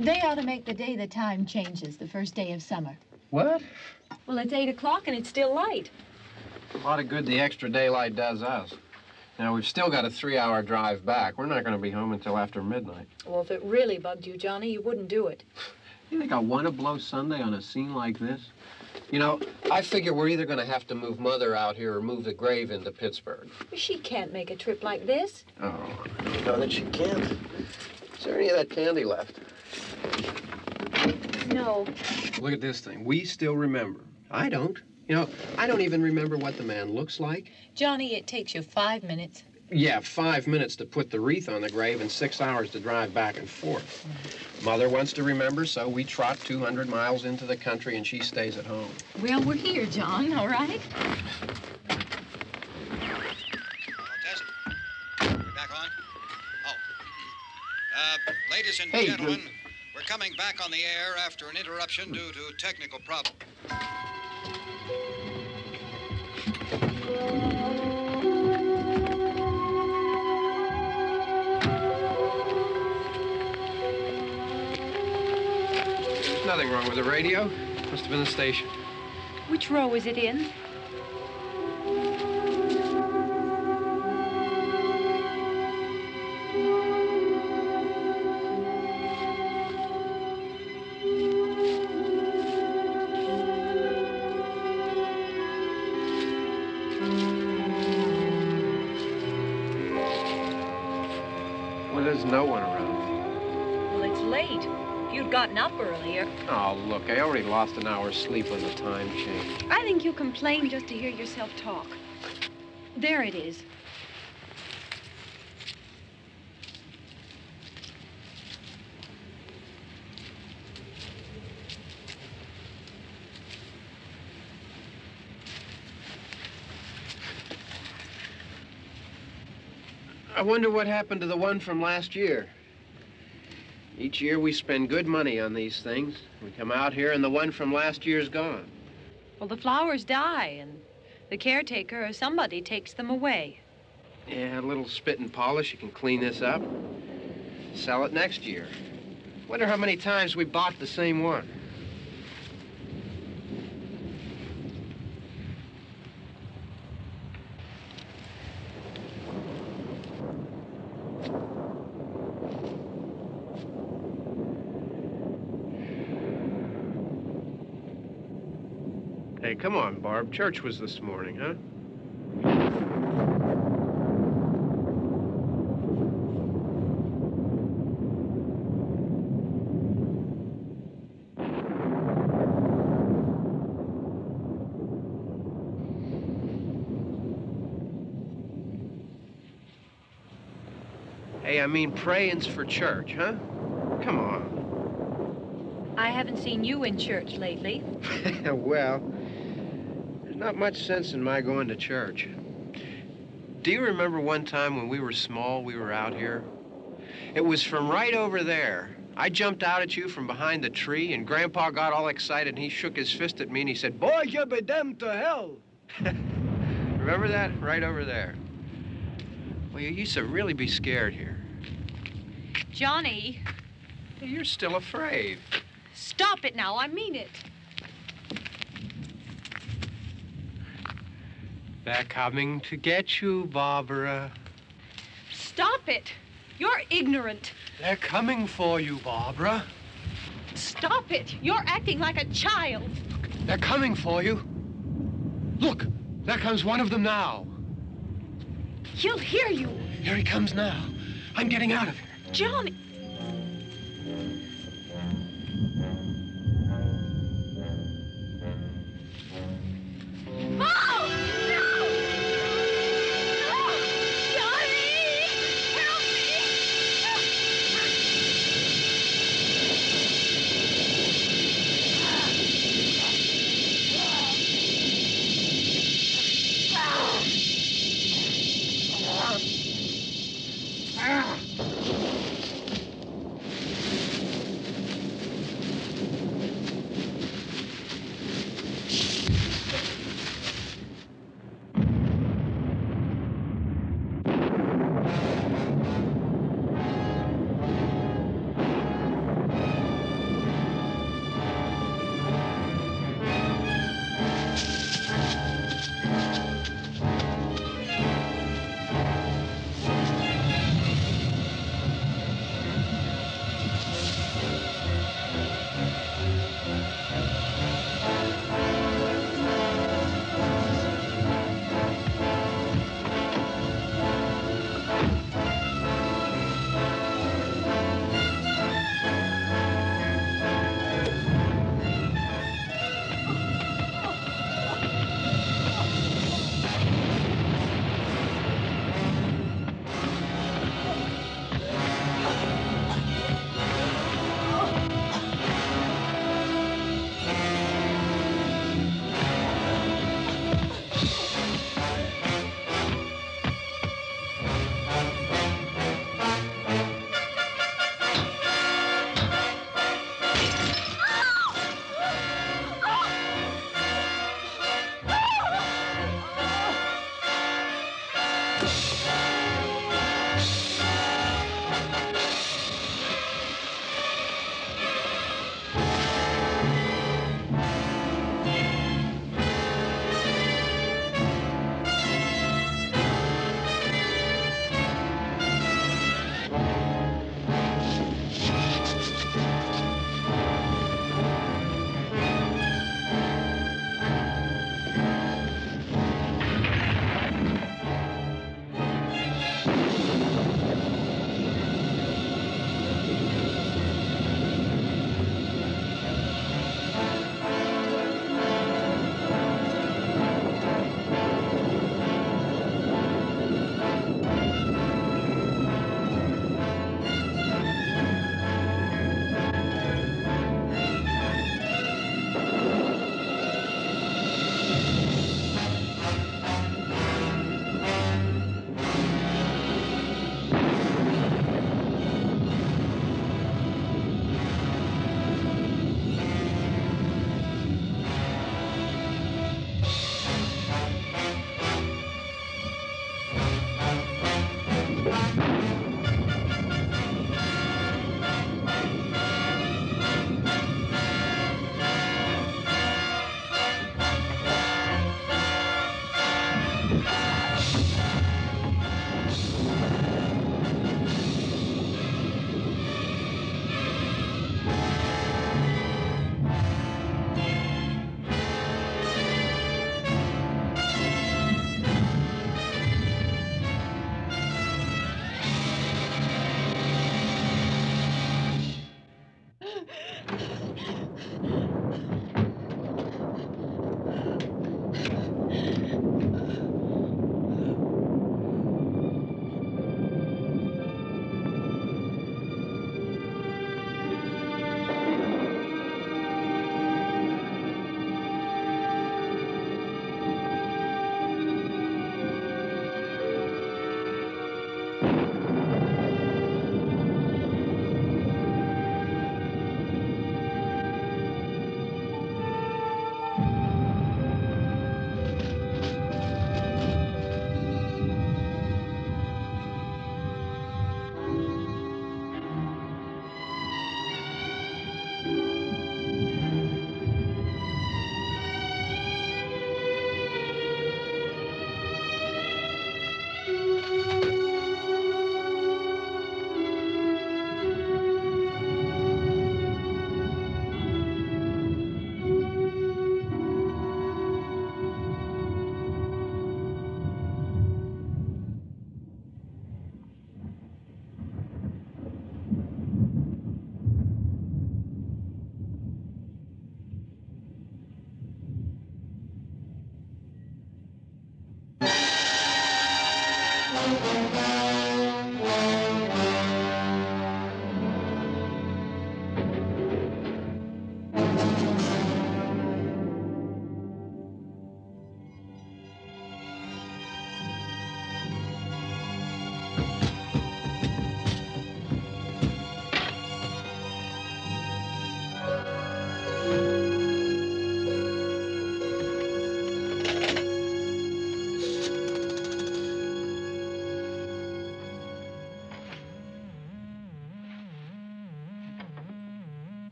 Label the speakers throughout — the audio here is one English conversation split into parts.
Speaker 1: They ought to make the day the time changes, the first day of summer.
Speaker 2: What?
Speaker 1: Well, it's 8 o'clock and it's still light.
Speaker 2: A lot of good the extra daylight does us. Now, we've still got a 3-hour drive back. We're not going to be home until after midnight.
Speaker 1: Well, if it really bugged you, Johnny, you wouldn't do it.
Speaker 2: You think I want to blow Sunday on a scene like this? You know, I figure we're either going to have to move Mother out here or move the grave into Pittsburgh.
Speaker 1: She can't make a trip like this.
Speaker 2: Oh, I know that she can't. Is there any of that candy left?
Speaker 1: No.
Speaker 2: Look at this thing. We still remember. I don't. You know, I don't even remember what the man looks like.
Speaker 1: Johnny, it takes you 5 minutes.
Speaker 2: Yeah, 5 minutes to put the wreath on the grave and 6 hours to drive back and forth. Mother wants to remember, so we trot 200 miles into the country and she stays at home.
Speaker 1: Well, we're here, John, all right?
Speaker 3: Test. We're back on? Oh. Ladies and gentlemen, we're coming back on the air after an interruption due to technical problem.
Speaker 2: There's nothing wrong with the radio. Must have been the station.
Speaker 1: Which row is it in?
Speaker 2: Well, there's no one around.
Speaker 1: Well, it's late. If you'd gotten up earlier.
Speaker 2: Oh, look, I already lost an hour's sleep when the time changed.
Speaker 1: I think you complain just to hear yourself talk. There it is.
Speaker 2: I wonder what happened to the one from last year. Each year we spend good money on these things. We come out here and the one from last year's gone.
Speaker 1: Well, the flowers die, and the caretaker or somebody takes them away.
Speaker 2: Yeah, a little spit and polish, you can clean this up. Sell it next year. Wonder how many times we bought the same one. Hey, come on, Barb. Church was this morning, huh? Hey, I mean, praying's for church, huh? Come on.
Speaker 1: I haven't seen you in church lately.
Speaker 2: Well, there's not much sense in my going to church. Do you remember one time when we were small, we were out here? It was from right over there. I jumped out at you from behind the tree, and Grandpa got all excited, and he shook his fist at me, and he said, "Boy, you be damned to hell." Remember that? Right over there. Well, you used to really be scared here.
Speaker 1: Johnny.
Speaker 2: You're still afraid.
Speaker 1: Stop it now. I mean it.
Speaker 2: They're coming to get you, Barbara.
Speaker 1: Stop it. You're ignorant.
Speaker 2: They're coming for you, Barbara.
Speaker 1: Stop it. You're acting like a child.
Speaker 2: They're coming for you. Look, there comes one of them now.
Speaker 1: He'll hear you.
Speaker 2: Here he comes now. I'm getting out of here.
Speaker 1: Johnny. Oh! No! No! Johnny! Help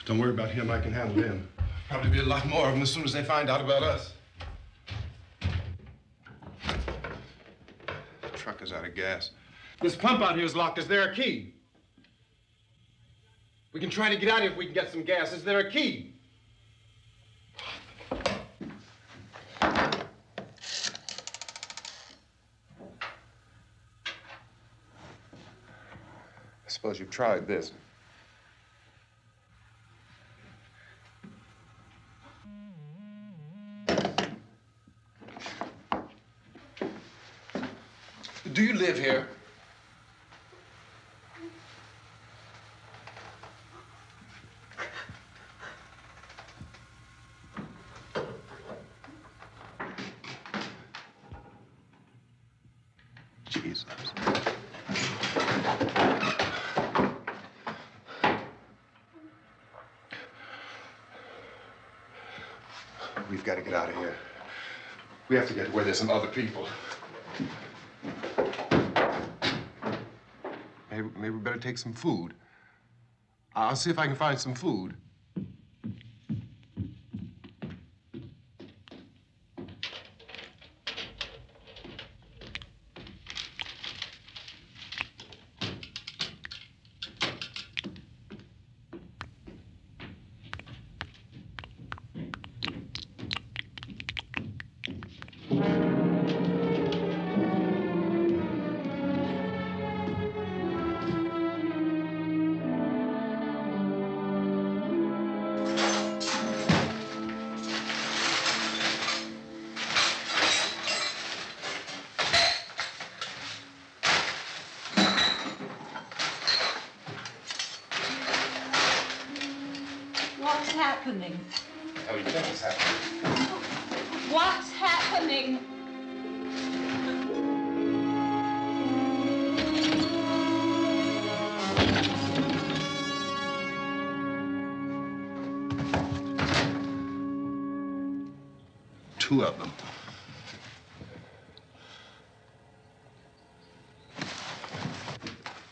Speaker 4: Don't worry about him. I can handle him. Probably be a lot more of them as soon as they find out about us. The truck is out of gas. This pump out here is locked. Is there a key? We can try to get out of here if we can get some gas. Is there a key? I suppose you've tried this. Do you live here? Jesus. We've got to get out of here. We have to get to where there's some other people. Maybe we better take some food. I'll see if I can find some food.
Speaker 5: What's happening?
Speaker 4: How do you think it's happening?
Speaker 5: What's happening?
Speaker 4: Two of them.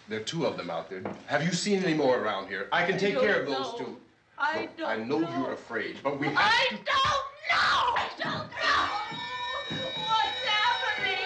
Speaker 4: There are two of them out there. Have you seen any more around here? I can take care of those two.
Speaker 5: I don't
Speaker 4: I know you're afraid, but we have to...
Speaker 5: I don't know! I don't know! What's happening?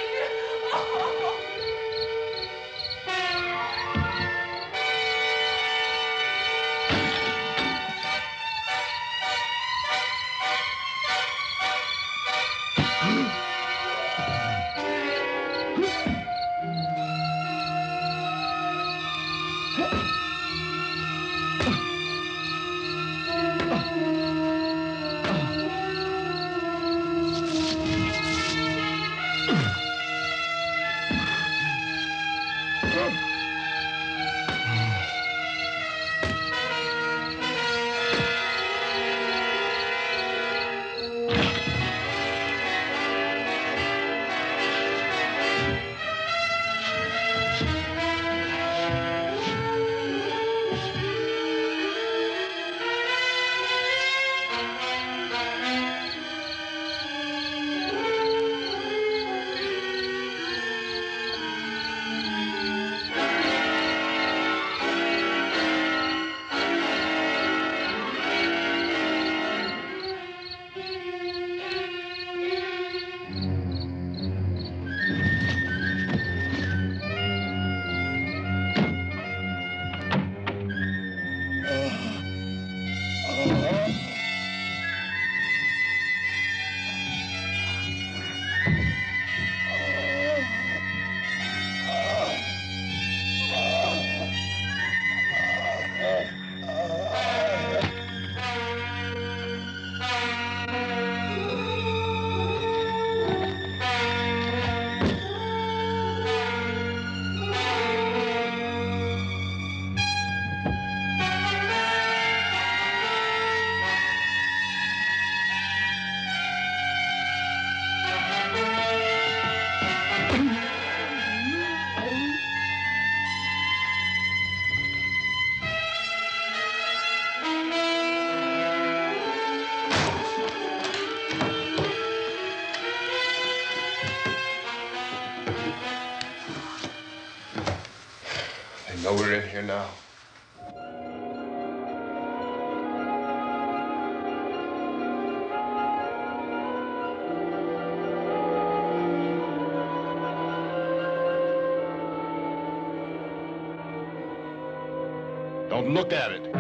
Speaker 4: They know we're in here now.
Speaker 6: Don't look at it.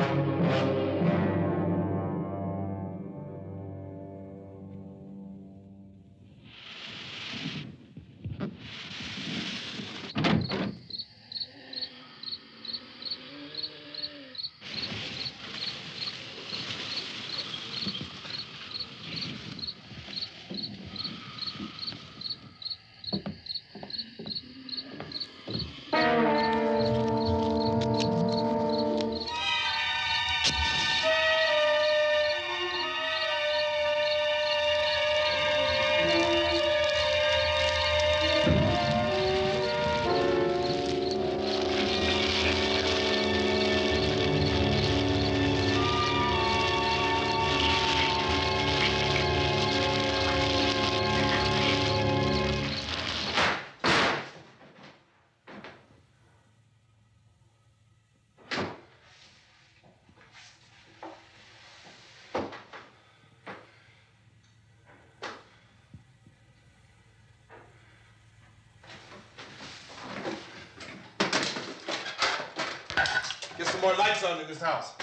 Speaker 7: Get some more lights on in this house.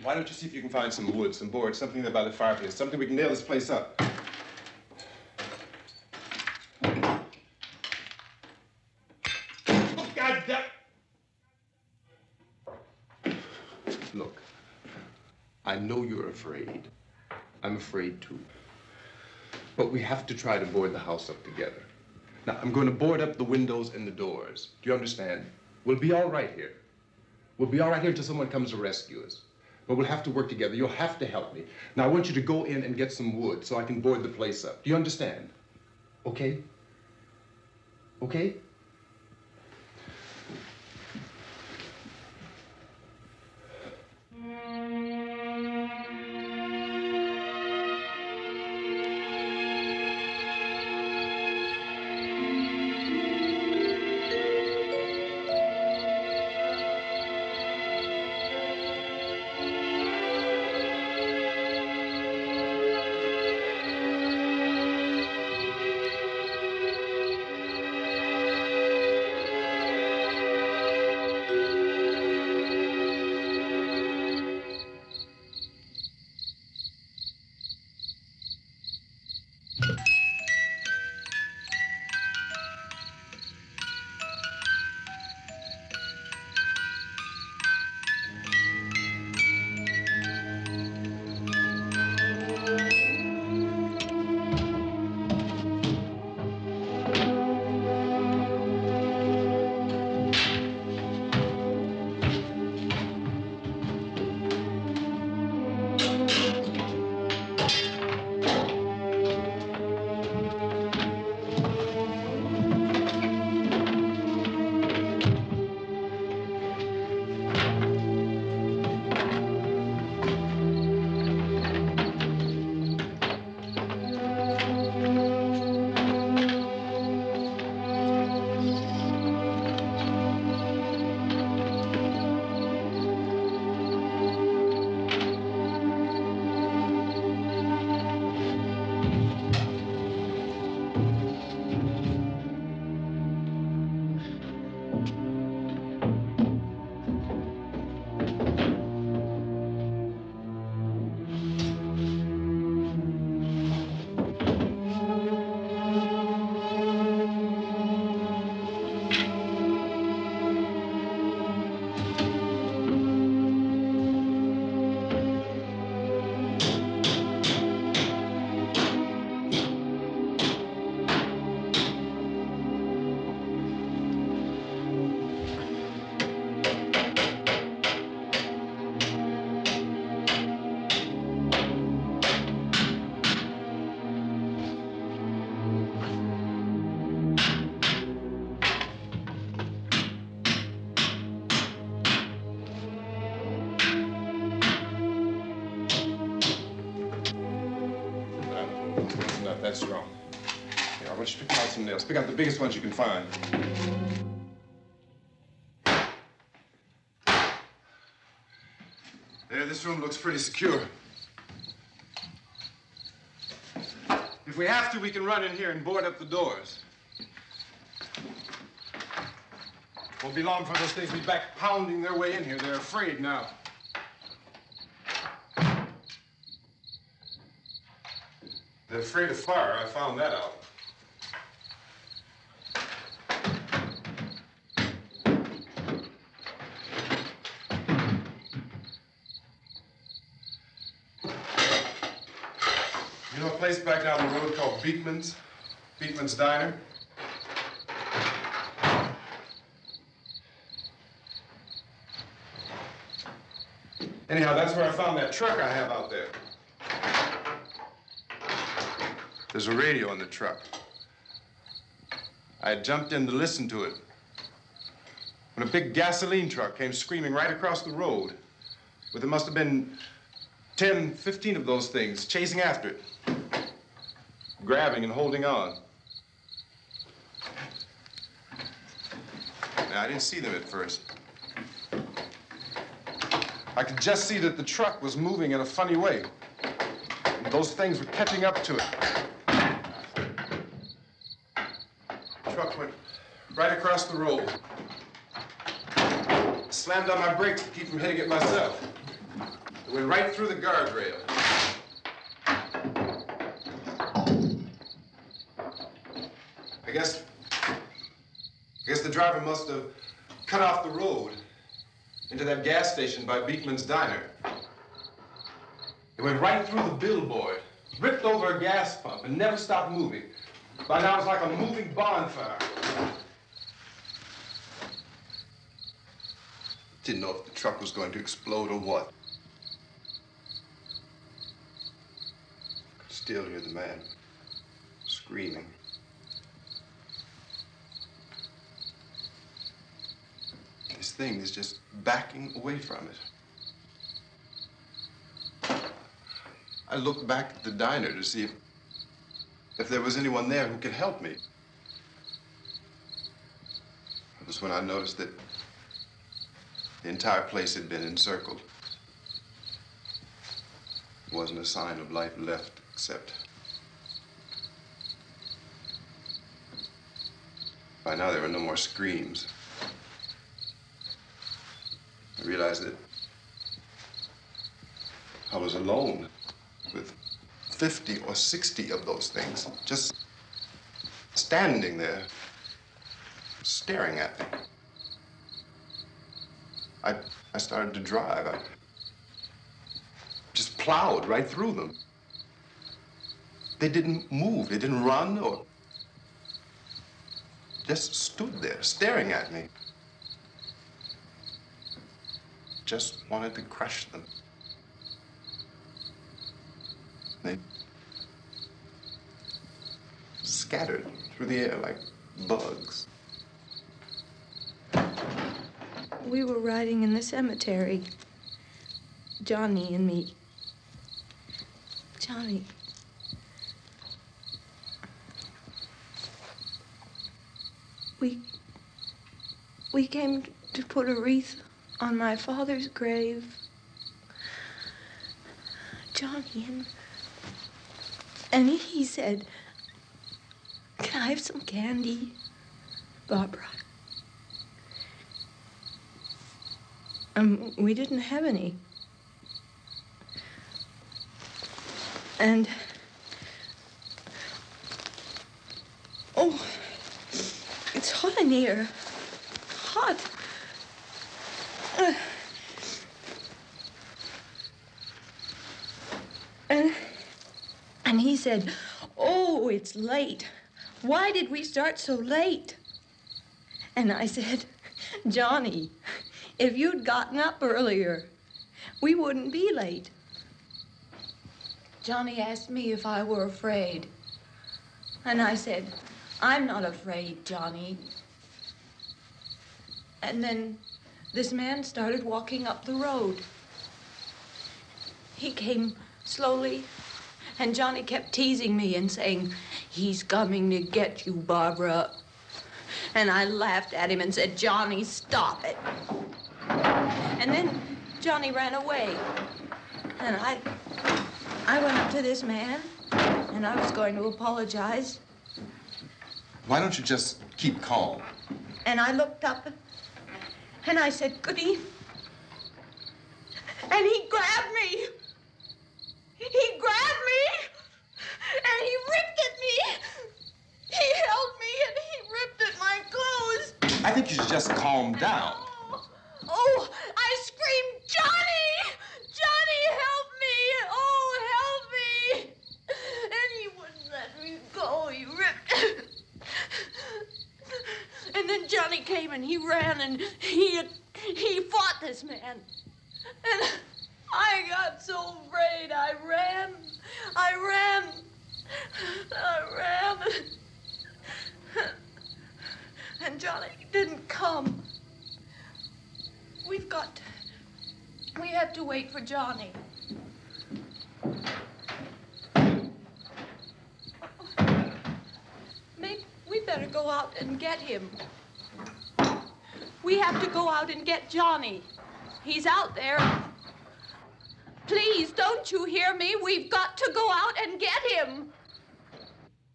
Speaker 7: Why don't you see if you can find some wood, some boards, something there by the fireplace, something we can nail this place up. Oh, God damn. Look, I know you're afraid. I'm afraid too. But we have to try to board the house up together. Now, I'm going to board up the windows and the doors. Do you understand? We'll be all right here. We'll be all right here until someone comes to rescue us. But we'll have to work together. You'll have to help me. Now, I want you to go in and get some wood so I can board the place up. Do you understand? Okay? Okay? That's wrong. Here, I want you to pick out some nails. Pick out the biggest ones you can find. There, this room looks pretty secure. If we have to, we can run in here and board up the doors. Won't be long before those things be back pounding their way in here. They're afraid now. They're afraid of fire. I found that out. You know a place back down the road called Beekman's? Beekman's Diner? Anyhow, that's where I found that truck I have out there. There's a radio in the truck. I had jumped in to listen to it when a big gasoline truck came screaming right across the road. But there must have been 10, 15 of those things chasing after it, grabbing and holding on. Now, I didn't see them at first. I could just see that the truck was moving in a funny way. And those things were catching up to it. The truck went right across the road. Slammed on my brakes to keep from hitting it myself. It went right through the guardrail. I guess the driver must have cut off the road into that gas station by Beekman's Diner. It went right through the billboard, ripped over a gas pump, and never stopped moving. By now, it's like a moving bonfire. Didn't know if the truck was going to explode or what. Could still hear the man screaming. This thing is just backing away from it. I looked back at the diner to see if there was anyone there who could help me. It was when I noticed that the entire place had been encircled. There wasn't a sign of life left except by now there were no more screams. I realized that I was alone with 50 or 60 of those things, just standing there, staring at me. I started to drive. I just plowed right through them. They didn't move, they didn't run or just stood there, staring at me. Just wanted to crush them. They scattered through the air like bugs.
Speaker 6: We were riding in the cemetery, Johnny and me. Johnny. We came to put a wreath on my father's grave. Johnny, and he said, "Can I have some candy, Barbra?" We didn't have any. And, oh, it's hot in here. Hot. And he said, "Oh, it's late. Why did we start so late?" And I said, "Johnny, if you'd gotten up earlier, we wouldn't be late." Johnny asked me if I were afraid. And I said, "I'm not afraid, Johnny." And then this man started walking up the road. He came slowly And Johnny kept teasing me and saying, "He's coming to get you, Barbara." And I laughed at him and said, "Johnny, stop it." And then Johnny ran away. And I went up to this man, and I was going to apologize.
Speaker 7: Why don't you just keep calm?
Speaker 6: And I looked up, and I said, "Good evening." And he grabbed me. He grabbed me, and he ripped at me. He held me, and he ripped at my clothes.
Speaker 7: I think you should just calm down.
Speaker 6: Oh, I screamed, "Johnny! Johnny, help me! Oh, help me!" And he wouldn't let me go. He ripped. And then Johnny came and he ran and he fought this man. And I got so afraid. I ran. And Johnny didn't come. We have to wait for Johnny. Maybe we better go out and get him. We have to go out and get Johnny. He's out there. Please, don't you hear me? We've got to go out and get him.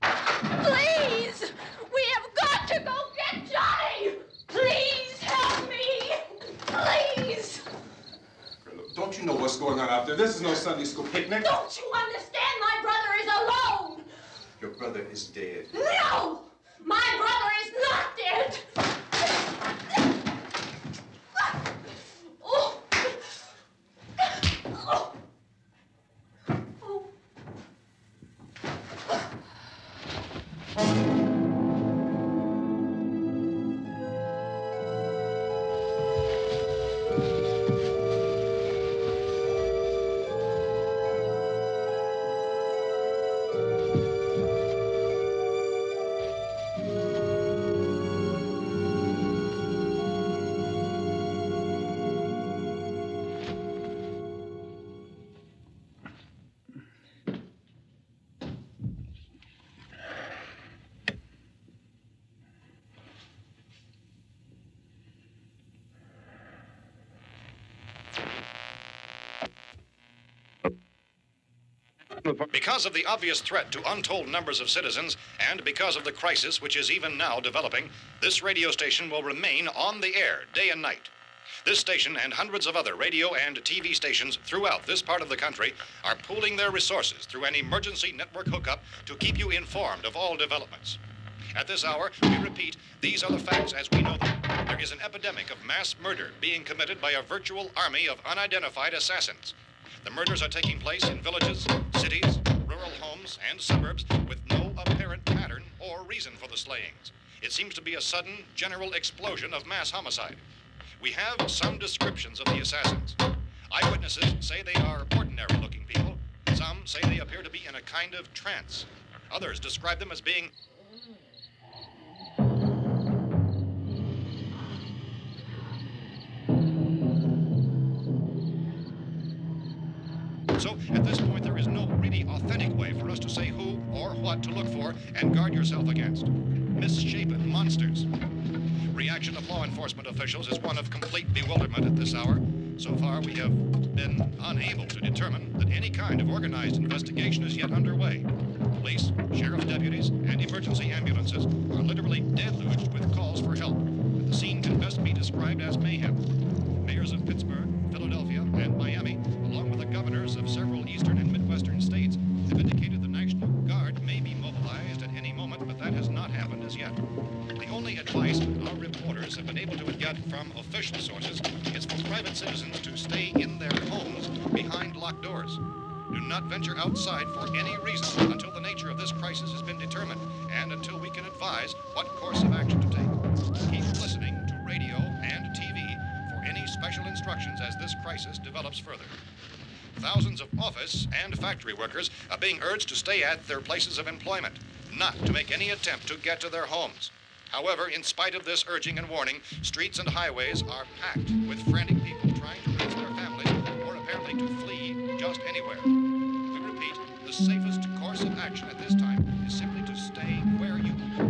Speaker 6: Please! We have got to go get Johnny! Please help me! Please!
Speaker 7: Don't you know what's going on out there? This is no Sunday school picnic.
Speaker 6: Don't you understand? My brother is alone!
Speaker 7: Your brother is dead.
Speaker 6: No! My brother is not dead! Oh. Oh. Oh.
Speaker 3: Because of the obvious threat to untold numbers of citizens, and because of the crisis which is even now developing, this radio station will remain on the air day and night. This station and hundreds of other radio and TV stations throughout this part of the country are pooling their resources through an emergency network hookup to keep you informed of all developments. At this hour, we repeat, these are the facts as we know them. There is an epidemic of mass murder being committed by a virtual army of unidentified assassins. The murders are taking place in villages, cities, rural homes, and suburbs with no apparent pattern or reason for the slayings. It seems to be a sudden, general explosion of mass homicide. We have some descriptions of the assassins. Eyewitnesses say they are ordinary-looking people. Some say they appear to be in a kind of trance. Others describe them as being So, at this point, there is no really authentic way for us to say who or what to look for and guard yourself against. Misshapen monsters. Reaction of law enforcement officials is one of complete bewilderment at this hour. So far, we have been unable to determine that any kind of organized investigation is yet underway. Police, sheriff's deputies, and emergency ambulances are literally deluged with calls for help. The scene can best be described as mayhem. Mayors of Pittsburgh, Philadelphia, and Miami, along with the governors of several eastern and midwestern states, have indicated the National Guard may be mobilized at any moment, but that has not happened as yet. The only advice our reporters have been able to get from official sources is for private citizens to stay in their homes behind locked doors. Do not venture outside for any reason until the nature of this crisis has been determined and until we can advise what course of action to take. Keep listening to radio and TV for any special instructions as this crisis develops further. Thousands of office and factory workers are being urged to stay at their places of employment, not to make any attempt to get to their homes. However, in spite of this urging and warning, streets and highways are packed with frantic people trying to reach their families or apparently to flee just anywhere. We repeat, the safest course of action at this time is simply to stay where you are.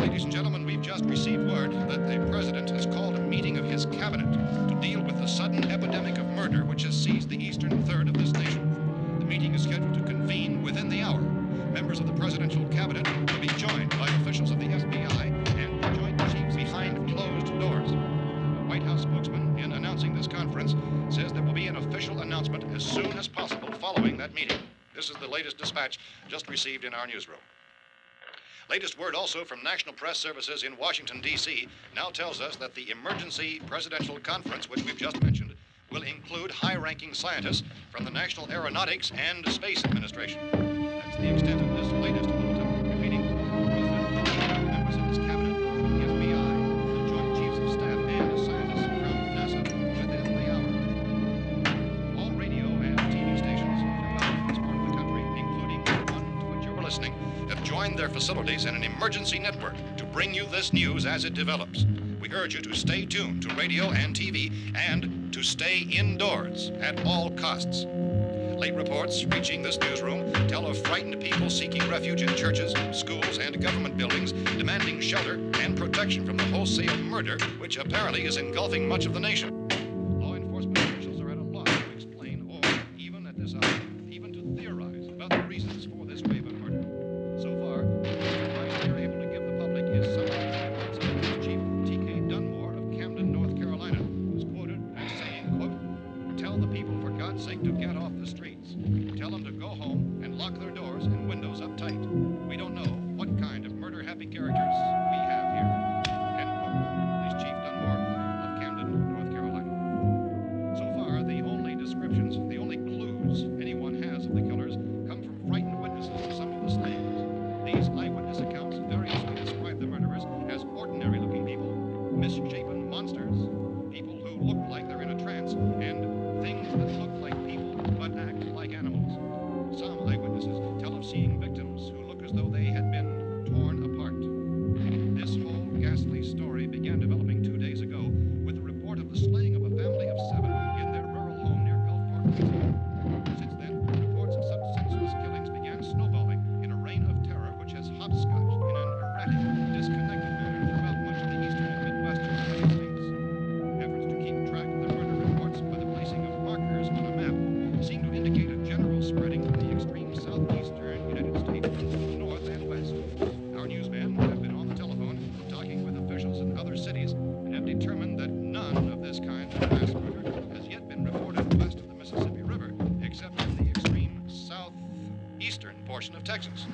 Speaker 3: Ladies and gentlemen, we've just received word that the president has called a meeting of his cabinet to deal with the sudden epidemic of murder which has seized the eastern third of this nation. The meeting is scheduled to convene within the hour. Members of the presidential cabinet will be joined by officials of the FBI and joint chiefs behind closed doors. The White House spokesman, in announcing this conference, says there will be an official announcement as soon as possible following that meeting. This is the latest dispatch just received in our newsroom. Latest word also from National Press Services in Washington, D.C. now tells us that the emergency presidential conference, which we've just mentioned, will include high-ranking scientists from the National Aeronautics and Space Administration. That's the extent of this latest bulletin. Repeating, President, members of his cabinet, the FBI, the Joint Chiefs of Staff, and scientists from NASA within the hour. All radio and TV stations throughout this part of the country, including the one to which you're listening, have joined their facilities in an emergency network to bring you this news as it develops. We urge you to stay tuned to radio and TV and to stay indoors at all costs. Late reports reaching this newsroom tell of frightened people seeking refuge in churches, schools, and government buildings, demanding shelter and protection from the wholesale murder which apparently is engulfing much of the nation. Law enforcement officials are at a loss to explain or, even at this hour, even to theorize about the reasons for this wave of murder. So far, the advice we are able to give the public is summary reports of Police Chief T.K. Dunmore of Camden, North Carolina, who's quoted as saying, quote, "Tell the people for God's sake to get off the streets. Tell them to go home and lock their doors and windows up tight. We don't know what kind of murder-happy characters we have here." End quote. Police Chief Dunmore of Camden, North Carolina. So far, the only descriptions, the only clues anyone has of the killers come from frightened witnesses of some of the slayings. These eyewitness accounts variously describe the murderers as ordinary-looking people, misshapen monsters, people who look like they're in a trance, and things that look like people but act like animals. Some eyewitnesses tell of seeing victims who look as though they had been torn apart. This whole ghastly story began developing 2 days ago with the report of the slaying of a family of 7 in their rural home near Gulfport, Louisiana. Since then, reports of such senseless killings began snowballing in a reign of terror which has hopscotched in an erratic, disconnected manner throughout much of the eastern and midwestern United States. Efforts to keep track of the murder reports by the placing of markers on a map seem to indicate a general spreading from the extreme southeastern United States to the north and west. Our newsmen have been on the telephone talking with officials in other cities and have determined that none of this kind of mass murder has yet been reported west of the Mississippi River, except in the extreme southeastern portion of Texas.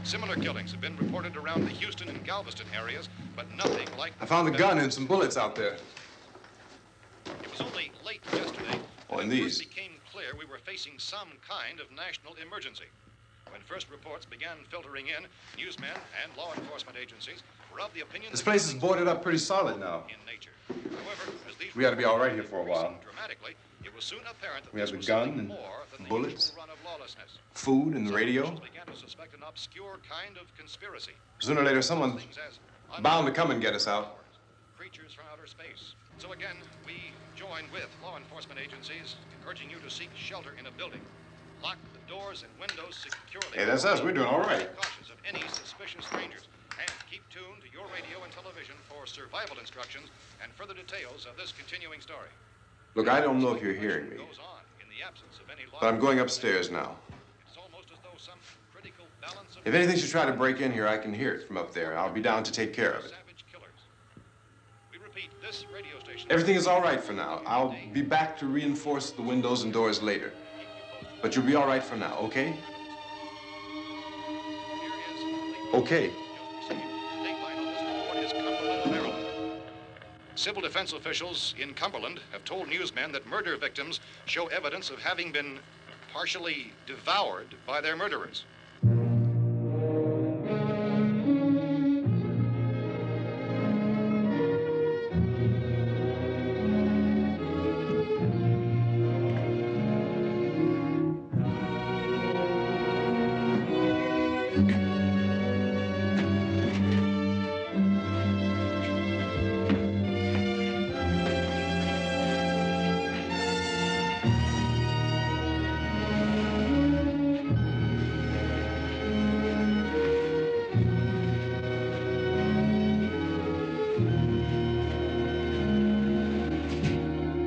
Speaker 3: Similar killings have been reported around the Houston and Galveston areas, but nothing like
Speaker 7: I found a gun and some bullets out there.
Speaker 3: It was only late yesterday
Speaker 7: Oh,
Speaker 3: that
Speaker 7: and
Speaker 3: it
Speaker 7: these.
Speaker 3: first became clear we were facing some kind of national emergency. When first reports began filtering in, newsmen and law enforcement agencies were of the opinion
Speaker 7: This
Speaker 3: that
Speaker 7: place is
Speaker 3: killings
Speaker 7: boarded up pretty solid now.
Speaker 3: in nature. However, as these
Speaker 7: We ought to be all right
Speaker 3: reports
Speaker 7: here for a
Speaker 3: increasing
Speaker 7: while.
Speaker 3: Dramatically, it was soon apparent that
Speaker 7: We
Speaker 3: this
Speaker 7: have the
Speaker 3: was
Speaker 7: gun
Speaker 3: something
Speaker 7: and
Speaker 3: more than the
Speaker 7: bullets,
Speaker 3: usual run of lawlessness.
Speaker 7: Food and the
Speaker 3: Some
Speaker 7: radio.
Speaker 3: officials began to suspect an obscure kind of conspiracy.
Speaker 7: Sooner or later, someone's
Speaker 3: Things as
Speaker 7: bound to come and get us out.
Speaker 3: creatures from outer space. So again, we join with law enforcement agencies, urging you to seek shelter in a building. Lock the doors and windows securely.
Speaker 7: Hey, that's us. We're doing all right.
Speaker 3: Cautious of any suspicious strangers. And keep tuned to your radio and television for survival instructions and further details of this continuing story.
Speaker 7: Look, I don't know if you're hearing me,
Speaker 3: Goes on in the absence of any law.
Speaker 7: but I'm going upstairs now.
Speaker 3: It's almost as though some critical balance of
Speaker 7: If anything should try to break in here, I can hear it from up there. I'll be down to take care of it.
Speaker 3: savage killers. We repeat, this radio station.
Speaker 7: Everything is all right for now. I'll be back to reinforce the windows and doors later. But you'll be all right for now, okay? Okay.
Speaker 3: Civil defense officials in Cumberland have told newsmen that murder victims show evidence of having been partially devoured by their murderers.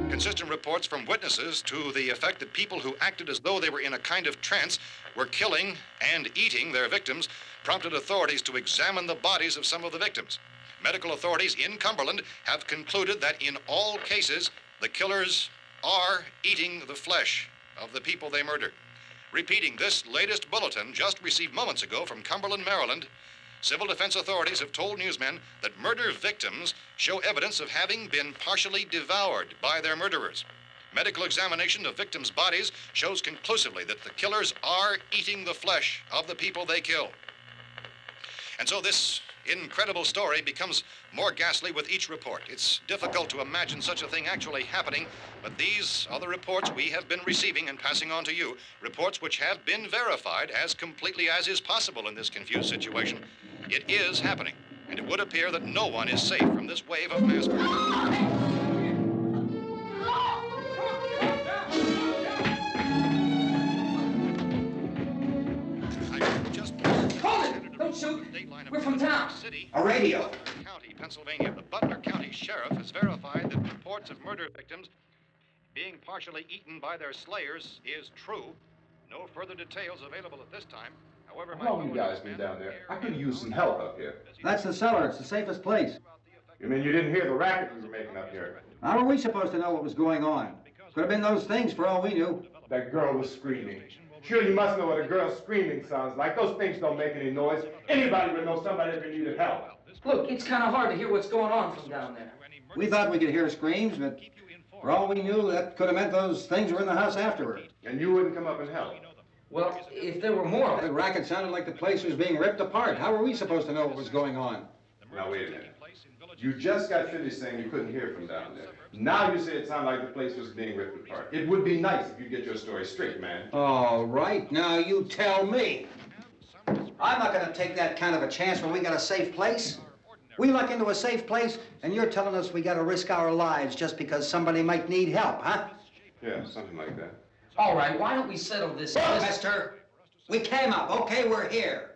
Speaker 3: Consistent reports from witnesses to the effect that people who acted as though they were in a kind of trance were killing and eating their victims prompted authorities to examine the bodies of some of the victims. Medical authorities in Cumberland have concluded that in all cases, the killers are eating the flesh of the people they murdered. Repeating this latest bulletin just received moments ago from Cumberland, Maryland, civil defense authorities have told newsmen that murder victims show evidence of having been partially devoured by their murderers. Medical examination of victims' bodies shows conclusively that the killers are eating the flesh of the people they kill. And so this incredible story becomes more ghastly with each report. It's difficult to imagine such a thing actually happening, but these are the reports we have been receiving and passing on to you, reports which have been verified as completely as is possible in this confused situation. It is happening, and it would appear that no one is safe from this wave of mass murder.
Speaker 8: Don't shoot. We're from town.
Speaker 3: A
Speaker 9: radio.
Speaker 3: County, Pennsylvania. The Butler County Sheriff has verified that reports of murder victims being partially eaten by their slayers is true. No further details available at this time. However,
Speaker 7: how long you guys been down there? I could use some help up here.
Speaker 9: That's the cellar. It's the safest place.
Speaker 7: You mean you didn't hear the racket we were making up here?
Speaker 9: How are we supposed to know what was going on? Could have been those things for all we knew.
Speaker 7: That girl was screaming. Sure, you must know what a girl screaming sounds like. Those things don't make any noise. Anybody would know somebody ever needed help.
Speaker 8: Look, it's kind of hard to hear what's going on from down there.
Speaker 9: We thought we could hear screams, but for all we knew, that could have meant those things were in the house afterward.
Speaker 7: And you wouldn't come up and help?
Speaker 8: Well, if there were more...
Speaker 9: The racket sounded like the place was being ripped apart. How were we supposed to know what was going on?
Speaker 7: Now, wait a minute. You just got finished saying you couldn't hear from down there. Now you say it sounded like the place was being ripped apart. It would be nice if you get your story straight, man.
Speaker 9: All right, now you tell me. I'm not going to take that kind of a chance when we got a safe place. We luck into a safe place, and you're telling us we got to risk our lives just because somebody might need help, huh?
Speaker 7: Yeah, something like that.
Speaker 8: All right, why don't we settle this?
Speaker 9: Look, mister, we came up. Okay, we're here.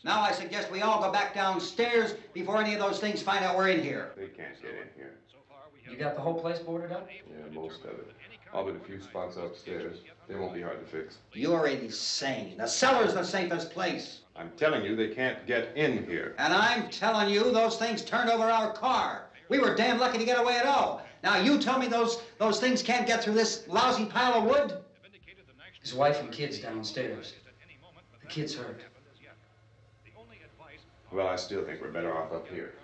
Speaker 9: Now I suggest we all go back downstairs before any of those things find out we're in here.
Speaker 7: They can't get in here.
Speaker 8: You got the whole place boarded up?
Speaker 7: Yeah, most of it. All but a few spots upstairs. They won't be hard to fix.
Speaker 9: You're insane. The cellar's the safest place.
Speaker 7: I'm telling you, they can't get in here.
Speaker 9: And I'm telling you, those things turned over our car. We were damn lucky to get away at all. Now you tell me those things can't get through this lousy pile of wood?
Speaker 8: His wife and kids downstairs. The kid's hurt.
Speaker 7: Well, I still think we're better off up here.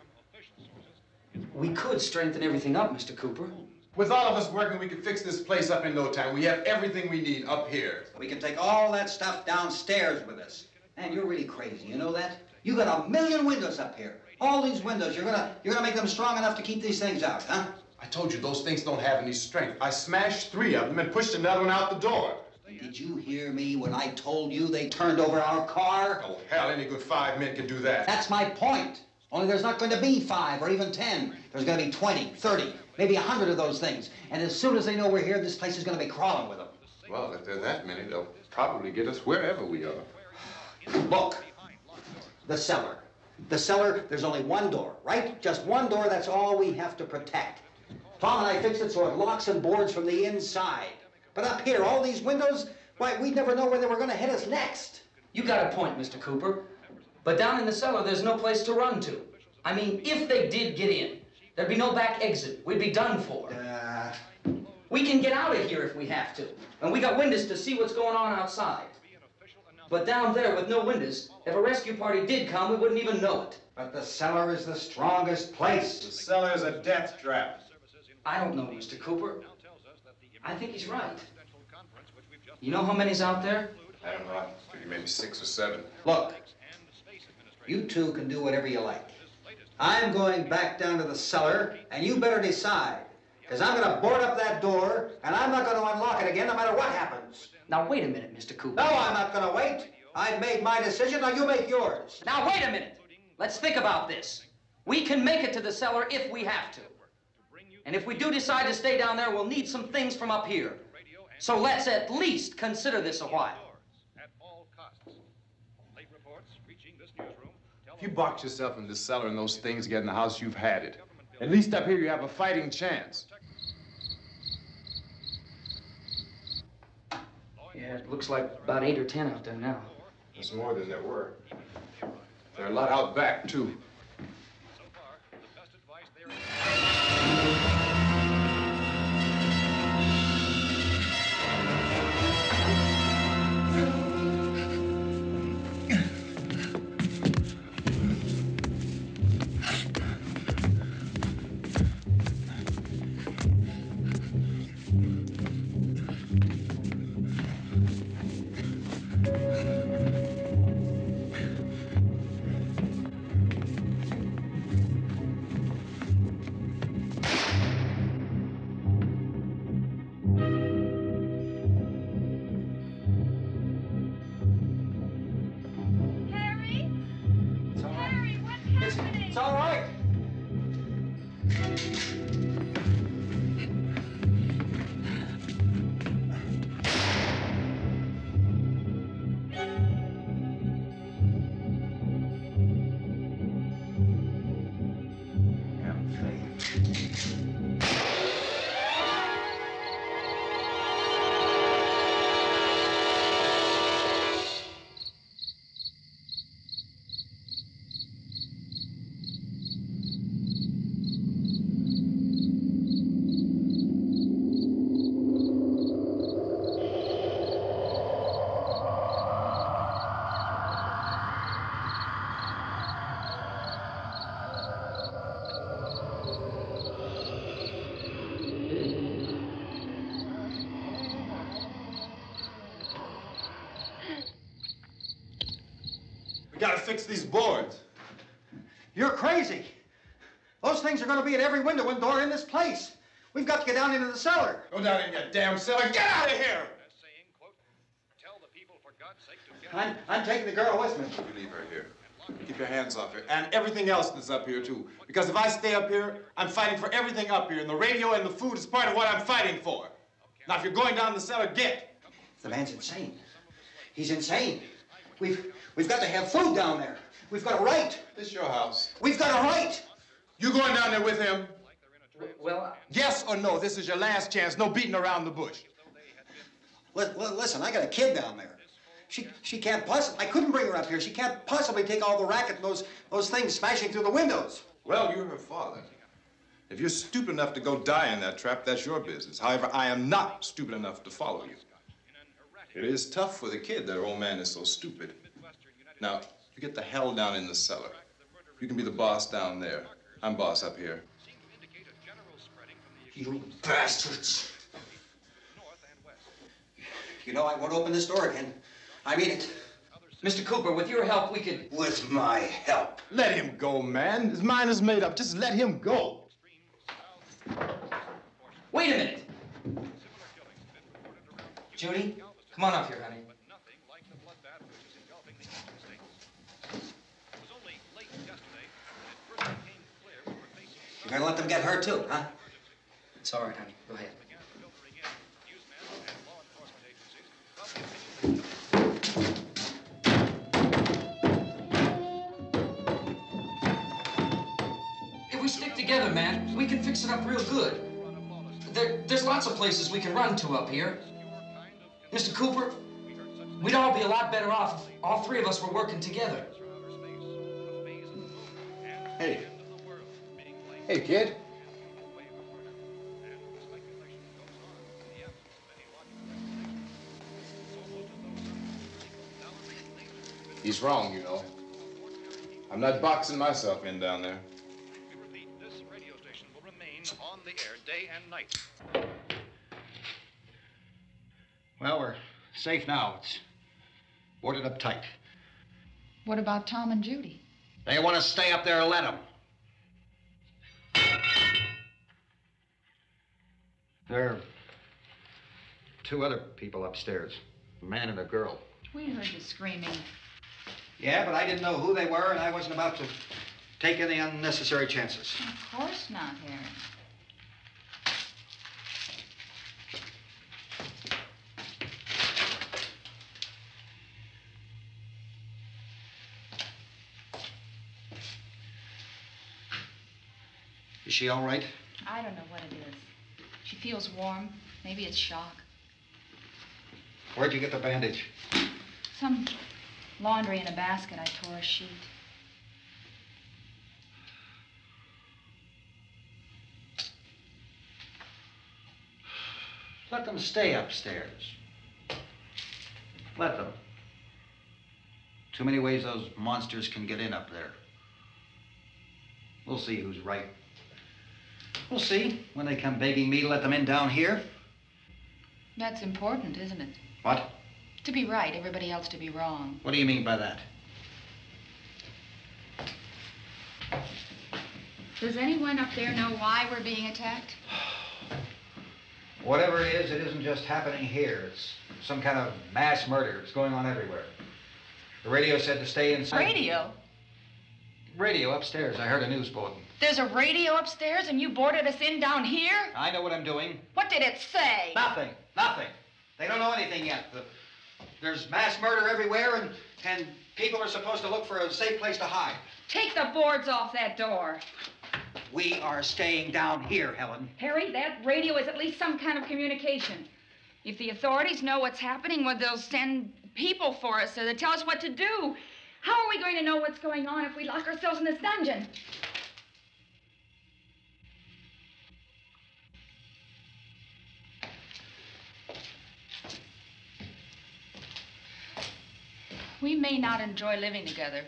Speaker 8: We could strengthen everything up, Mr. Cooper.
Speaker 7: With all of us working, we can fix this place up in no time. We have everything we need up here.
Speaker 9: We can take all that stuff downstairs with us. Man, you're really crazy, you know that? You got 1 million windows up here. All these windows, you're gonna make them strong enough to keep these things out, huh?
Speaker 7: I told you, those things don't have any strength. I smashed 3 of them and pushed another one out the door.
Speaker 9: Did you hear me when I told you they turned over our car?
Speaker 7: Oh, hell, any good 5 men can do that.
Speaker 9: That's my point. Only there's not going to be 5 or even 10. There's going to be 20, 30, maybe 100 of those things. And as soon as they know we're here, this place is going to be crawling with them.
Speaker 7: Well, if there are that many, they'll probably get us wherever we are.
Speaker 9: Look, the cellar. The cellar, there's only one door, right? Just one door, that's all we have to protect. Tom and I fixed it so it locks and boards from the inside. But up here, all these windows, why, we'd never know where they were going to hit us next.
Speaker 8: You got a point, Mr. Cooper. But down in the cellar, there's no place to run to. I mean, if they did get in, there'd be no back exit. We'd be done for. We can get out of here if we have to. And we got windows to see what's going on outside. But down there with no windows, if a rescue party did come, we wouldn't even know it.
Speaker 9: But the cellar is the strongest place.
Speaker 7: The cellar is a death trap.
Speaker 8: I don't know, Mr. Cooper. I think he's right. You know how many's out there?
Speaker 7: I don't know. I figure maybe 6 or 7.
Speaker 9: Look, you two can do whatever you like. I'm going back down to the cellar, and you better decide. Because I'm going to board up that door, and I'm not going to unlock it again no matter what happens.
Speaker 8: Now, wait a minute, Mr. Cooper.
Speaker 9: No, I'm not going to wait. I made my decision, now you make yours.
Speaker 8: Now, wait a minute. Let's think about this. We can make it to the cellar if we have to. And if we do decide to stay down there, we'll need some things from up here. So let's at least consider this a while.
Speaker 10: If you box yourself in the cellar and those things get in the house, you've had it. At least up here you have a fighting chance.
Speaker 8: Yeah, it looks like about 8 or 10 out there now.
Speaker 10: There's more than there were. There are a lot out back, too.
Speaker 9: It's all right.
Speaker 10: We gotta fix these boards.
Speaker 9: You're crazy. Those things are going to be at every window and door in this place. We've got to get down into the cellar.
Speaker 10: Go down in your damn cellar. Get out of here!
Speaker 9: I'm taking the girl with me.
Speaker 10: You leave her here. Keep your hands off her. And everything else that's up here, too. Because if I stay up here, I'm fighting for everything up here. And the radio and the food is part of what I'm fighting for. Now, if you're going down the cellar, get.
Speaker 9: The man's insane. He's insane. We've got to have food down there. We've got a right.
Speaker 10: This is your house.
Speaker 9: We've got a right.
Speaker 10: You going down there with him?
Speaker 8: Well,
Speaker 10: yes or no? This is your last chance. No beating around the bush.
Speaker 9: Listen, I got a kid down there. She can't possibly. I couldn't bring her up here. She can't possibly take all the racket and those things smashing through the windows.
Speaker 10: Well, you're her father. If you're stupid enough to go die in that trap, that's your business. However, I am not stupid enough to follow you. It is tough for the kid that her old man is so stupid. Now, you get the hell down in the cellar. You can be the boss down there. I'm boss up here.
Speaker 9: You bastards. You know, I won't open this door again. I mean it.
Speaker 8: Mr. Cooper, with your help, we could...
Speaker 9: With my help.
Speaker 10: Let him go, man. His mind is made up. Just let him go.
Speaker 8: Wait a minute. Judy, come on up here, honey.
Speaker 9: You're gonna let them get hurt too, huh?
Speaker 8: It's all right, honey. Go ahead. If we stick together, man, we can fix it up real good. There's lots of places we can run to up here. Mr. Cooper, we'd all be a lot better off if all three of us were working together.
Speaker 10: Hey. Hey, kid. He's wrong, you know. I'm not boxing myself in down there.
Speaker 3: We repeat, this radio station will remain on the air day and night.
Speaker 9: Well, we're safe now. It's boarded up tight.
Speaker 11: What about Tom and Judy?
Speaker 9: They want to stay up there, let them. There are two other people upstairs, a man and a girl.
Speaker 11: We heard the screaming.
Speaker 9: Yeah, but I didn't know who they were, and I wasn't about to take any unnecessary chances.
Speaker 11: Of course not, Harry.
Speaker 9: Is she all right?
Speaker 11: I don't know what it is. She feels warm. Maybe it's shock.
Speaker 9: Where'd you get the bandage?
Speaker 11: Some laundry in a basket. I tore a sheet.
Speaker 9: Let them stay upstairs. Let them. Too many ways those monsters can get in up there. We'll see who's right. We'll see when they come begging me to let them in down here.
Speaker 11: That's important, isn't it?
Speaker 9: What?
Speaker 11: To be right, everybody else to be wrong.
Speaker 9: What do you mean by that?
Speaker 11: Does anyone up there know why we're being attacked?
Speaker 9: Whatever it isn't just happening here. It's some kind of mass murder. It's going on everywhere. The radio said to stay inside.
Speaker 11: Radio?
Speaker 9: Radio upstairs. I heard a news bulletin.
Speaker 11: There's a radio upstairs and you boarded us in down here?
Speaker 9: I know what I'm doing.
Speaker 11: What did it say?
Speaker 9: Nothing. Nothing. They don't know anything yet. There's mass murder everywhere, and people are supposed to look for a safe place to hide.
Speaker 11: Take the boards off that door.
Speaker 9: We are staying down here, Helen.
Speaker 11: Harry, that radio is at least some kind of communication. If the authorities know what's happening, well, they'll send people for us to tell us what to do. How are we going to know what's going on if we lock ourselves in this dungeon? We may not enjoy living together,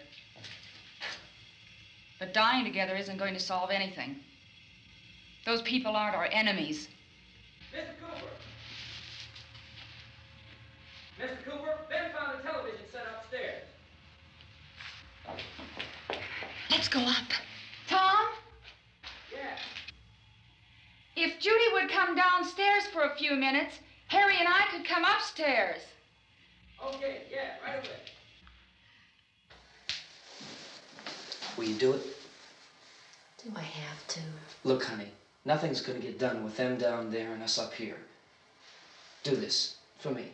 Speaker 11: but dying together isn't going to solve anything. Those people aren't our enemies.
Speaker 12: Mr. Cooper! Mr. Cooper, Ben found the television set upstairs.
Speaker 11: Let's go up. Tom?
Speaker 12: Yeah.
Speaker 11: If Judy would come downstairs for a few minutes, Harry and I could come upstairs.
Speaker 12: Okay, yeah, right away.
Speaker 8: Will you do it?
Speaker 13: Do I have to?
Speaker 8: Look, honey, nothing's gonna get done with them down there and us up here. Do this for me.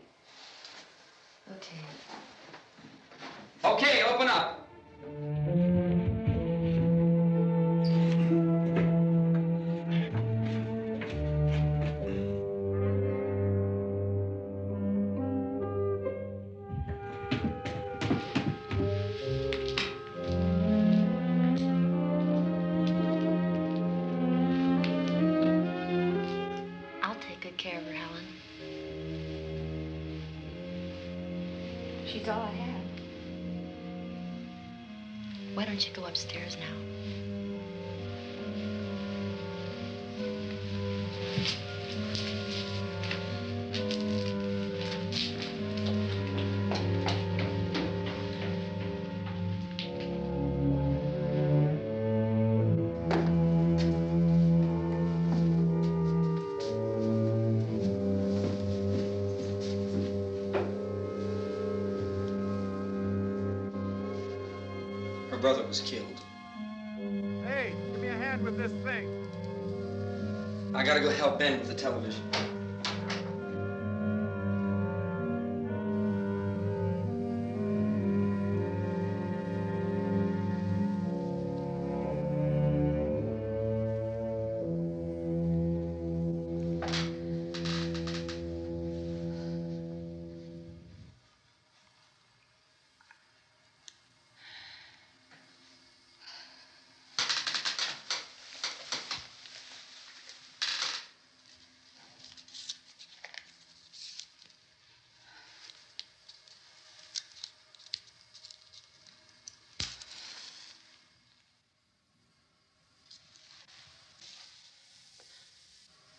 Speaker 13: Okay.
Speaker 8: Okay, open up.
Speaker 11: She's all I have.
Speaker 13: Why don't you go upstairs now?
Speaker 8: Brother was killed.
Speaker 14: Hey, give me a hand with this thing.
Speaker 8: I gotta go help Ben with the television.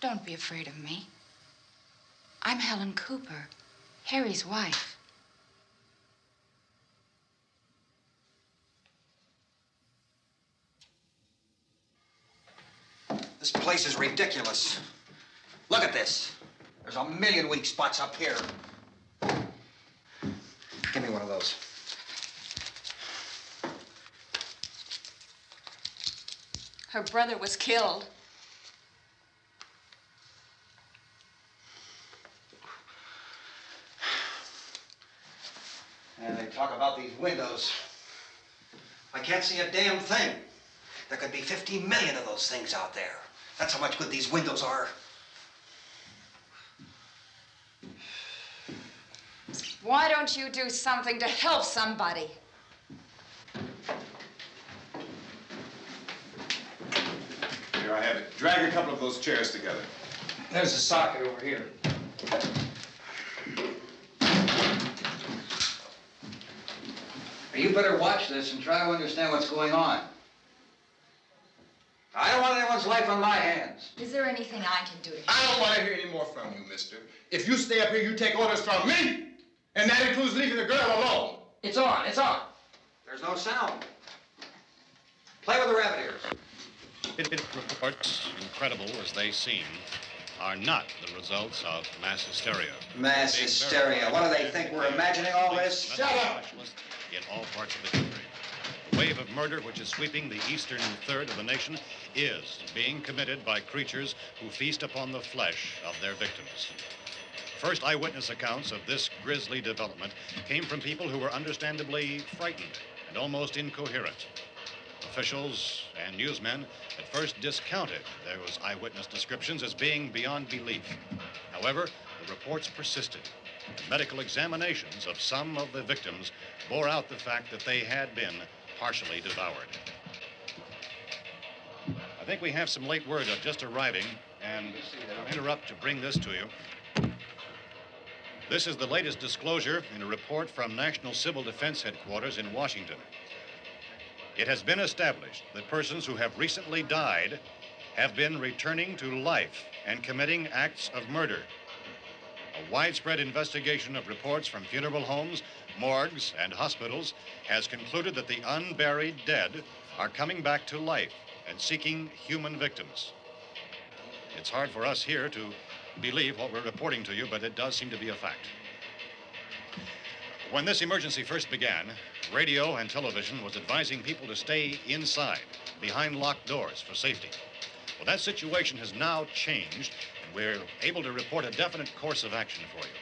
Speaker 11: Don't be afraid of me. I'm Helen Cooper, Harry's wife.
Speaker 9: This place is ridiculous. Look at this. There's a million weak spots up here. of those.
Speaker 15: Her brother was killed.
Speaker 9: And they talk about these windows. I can't see a damn thing. There could be 15 million of those things out there. That's how much good these windows are.
Speaker 15: Why don't you do something to help somebody?
Speaker 10: Here, I have it. Drag a couple of those chairs together.
Speaker 8: There's a socket over here. You better watch this and try to understand what's going on. I don't want anyone's life on my hands.
Speaker 15: Is there anything I can do to help?
Speaker 10: I don't want to hear any more from you, mister. If you stay up here, you take orders from me. And that includes leaving the girl alone.
Speaker 8: It's on, it's on.
Speaker 9: There's no sound. Play with the rabbit ears.
Speaker 3: Reports, incredible as they seem, are not the results of mass hysteria.
Speaker 9: Mass hysteria. What do they think? We're imagining all this? Shut up!
Speaker 3: In all parts of the country. The wave of murder which is sweeping the eastern third of the nation is being committed by creatures who feast upon the flesh of their victims. First eyewitness accounts of this grisly development came from people who were understandably frightened and almost incoherent. Officials and newsmen at first discounted those eyewitness descriptions as being beyond belief. However, the reports persisted. And medical examinations of some of the victims bore out the fact that they had been partially devoured. I think we have some late word just arriving, and I'll interrupt to bring this to you. This is the latest disclosure in a report from National Civil Defense Headquarters in Washington. It has been established that persons who have recently died have been returning to life and committing acts of murder. A widespread investigation of reports from funeral homes, morgues, and hospitals has concluded that the unburied dead are coming back to life and seeking human victims. It's hard for us here to believe what we're reporting to you, but it does seem to be a fact. When this emergency first began, radio and television was advising people to stay inside, behind locked doors for safety. Well, that situation has now changed, and we're able to report a definite course of action for you.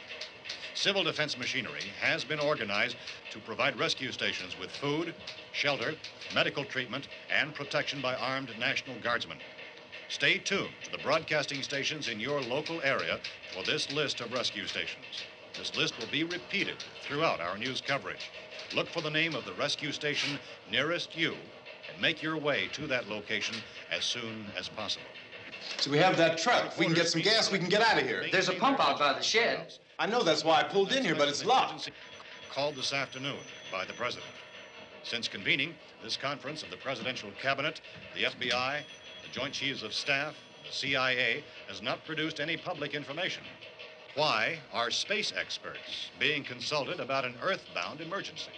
Speaker 3: Civil defense machinery has been organized to provide rescue stations with food, shelter, medical treatment, and protection by armed National Guardsmen. Stay tuned to the broadcasting stations in your local area for this list of rescue stations. This list will be repeated throughout our news coverage. Look for the name of the rescue station nearest you and make your way to that location as soon as possible.
Speaker 10: So we have that truck. If we can get some gas, we can get out of here.
Speaker 8: There's a pump out by the shed.
Speaker 10: I know, that's why I pulled in here, but it's locked.
Speaker 3: Called this afternoon by the president. Since convening this conference of the presidential cabinet, the FBI, the Joint Chiefs of Staff, the CIA has not produced any public information. Why are space experts being consulted about an earthbound emergency?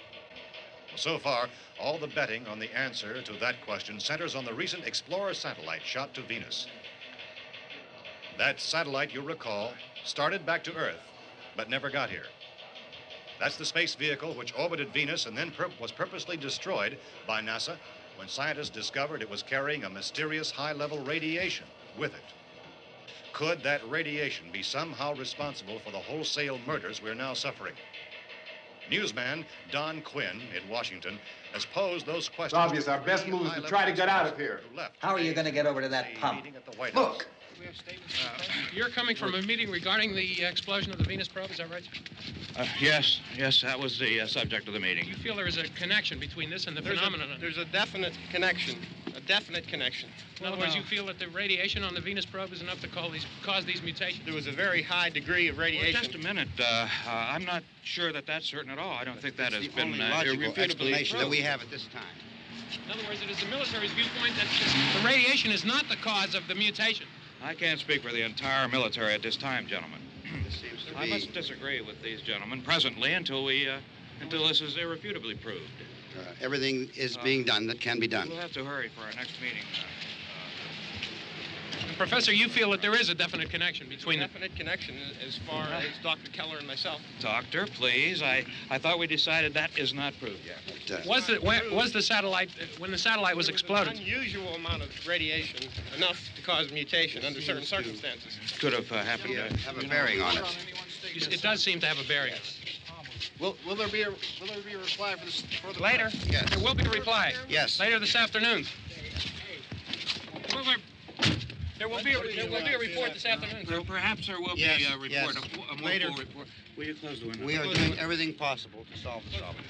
Speaker 3: Well, so far, all the betting on the answer to that question centers on the recent Explorer satellite shot to Venus. That satellite, you'll recall, started back to Earth, but never got here. That's the space vehicle which orbited Venus and then was purposely destroyed by NASA when scientists discovered it was carrying a mysterious high-level radiation with it. Could that radiation be somehow responsible for the wholesale murders we're now suffering? Newsman Don Quinn in Washington has posed those questions.
Speaker 14: It's obvious our best move is to try to get out of here.
Speaker 9: How are you going to get over to that pump? Look!
Speaker 16: You're coming from a meeting regarding the explosion of the Venus probe, is that right?
Speaker 17: Yes, that was the subject of the meeting.
Speaker 16: You feel there is a connection between this and the phenomenon?
Speaker 18: There's a definite connection.
Speaker 16: In other words, you feel that the radiation on the Venus probe is enough to cause these mutations?
Speaker 18: There was a very high degree of radiation.
Speaker 17: Well, just a minute. I'm not sure that that's certain at all. I don't think that has been
Speaker 19: logical explanation that we have at this time.
Speaker 16: In other words, it is the military's viewpoint that the radiation is not the cause of the mutation.
Speaker 17: I can't speak for the entire military at this time, gentlemen.
Speaker 19: This seems to be...
Speaker 17: I must disagree with these gentlemen presently until this is irrefutably proved.
Speaker 19: Everything is being done that can be done.
Speaker 17: We'll have to hurry for our next meeting.
Speaker 16: Professor, you feel that there is a definite connection between
Speaker 18: the... Definite connection as far as Dr. Keller and myself.
Speaker 17: Doctor, please. I thought we decided that is not proved yet.
Speaker 16: Was the satellite, when the satellite was exploded?
Speaker 18: An unusual amount of radiation, enough to cause mutation under certain circumstances.
Speaker 17: Could have happened.
Speaker 19: Have a bearing on it.
Speaker 16: It does seem to have a bearing.
Speaker 18: Will there be a reply for this?
Speaker 16: Later?
Speaker 19: Yes.
Speaker 16: There will be a reply.
Speaker 19: Yes.
Speaker 16: Later this afternoon. There will be a report this afternoon.
Speaker 17: Perhaps there will be a report.
Speaker 19: Yes.
Speaker 17: A more
Speaker 19: Later.
Speaker 17: full report. Will you close the window?
Speaker 19: We are doing everything possible to solve the problem.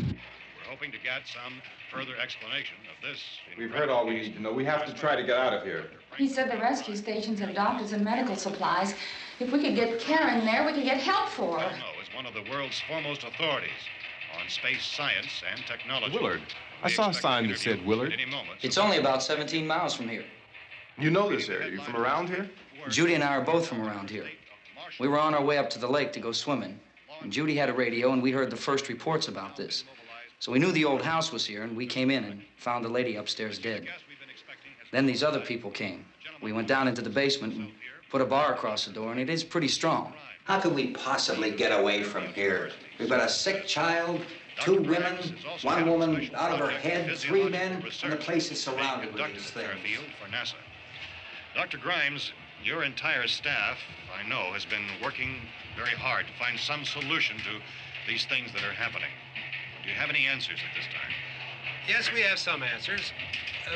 Speaker 3: We're hoping to get some further explanation of this.
Speaker 10: We've heard all we need to know. We have to try to get out of here.
Speaker 11: He said the rescue stations have doctors and medical supplies. If we could get care in there, we could get help for her.
Speaker 3: Colonel is one of the world's foremost authorities on space science and technology.
Speaker 10: Willard. I saw a sign that said Willard.
Speaker 8: It's only about 17 miles from here.
Speaker 10: You know this area. You from around here?
Speaker 8: Judy and I are both from around here. We were on our way up to the lake to go swimming, and Judy had a radio, and we heard the first reports about this. So we knew the old house was here, and we came in and found the lady upstairs dead. Then these other people came. We went down into the basement and put a bar across the door, and it is pretty strong.
Speaker 9: How could we possibly get away from here? We've got a sick child, 2 women, 1 woman out of her head, 3 men, and the place is surrounded with these things.
Speaker 3: For NASA. Dr. Grimes, your entire staff, I know, has been working very hard to find some solution to these things that are happening. Do you have any answers at this time?
Speaker 14: Yes, we have some answers.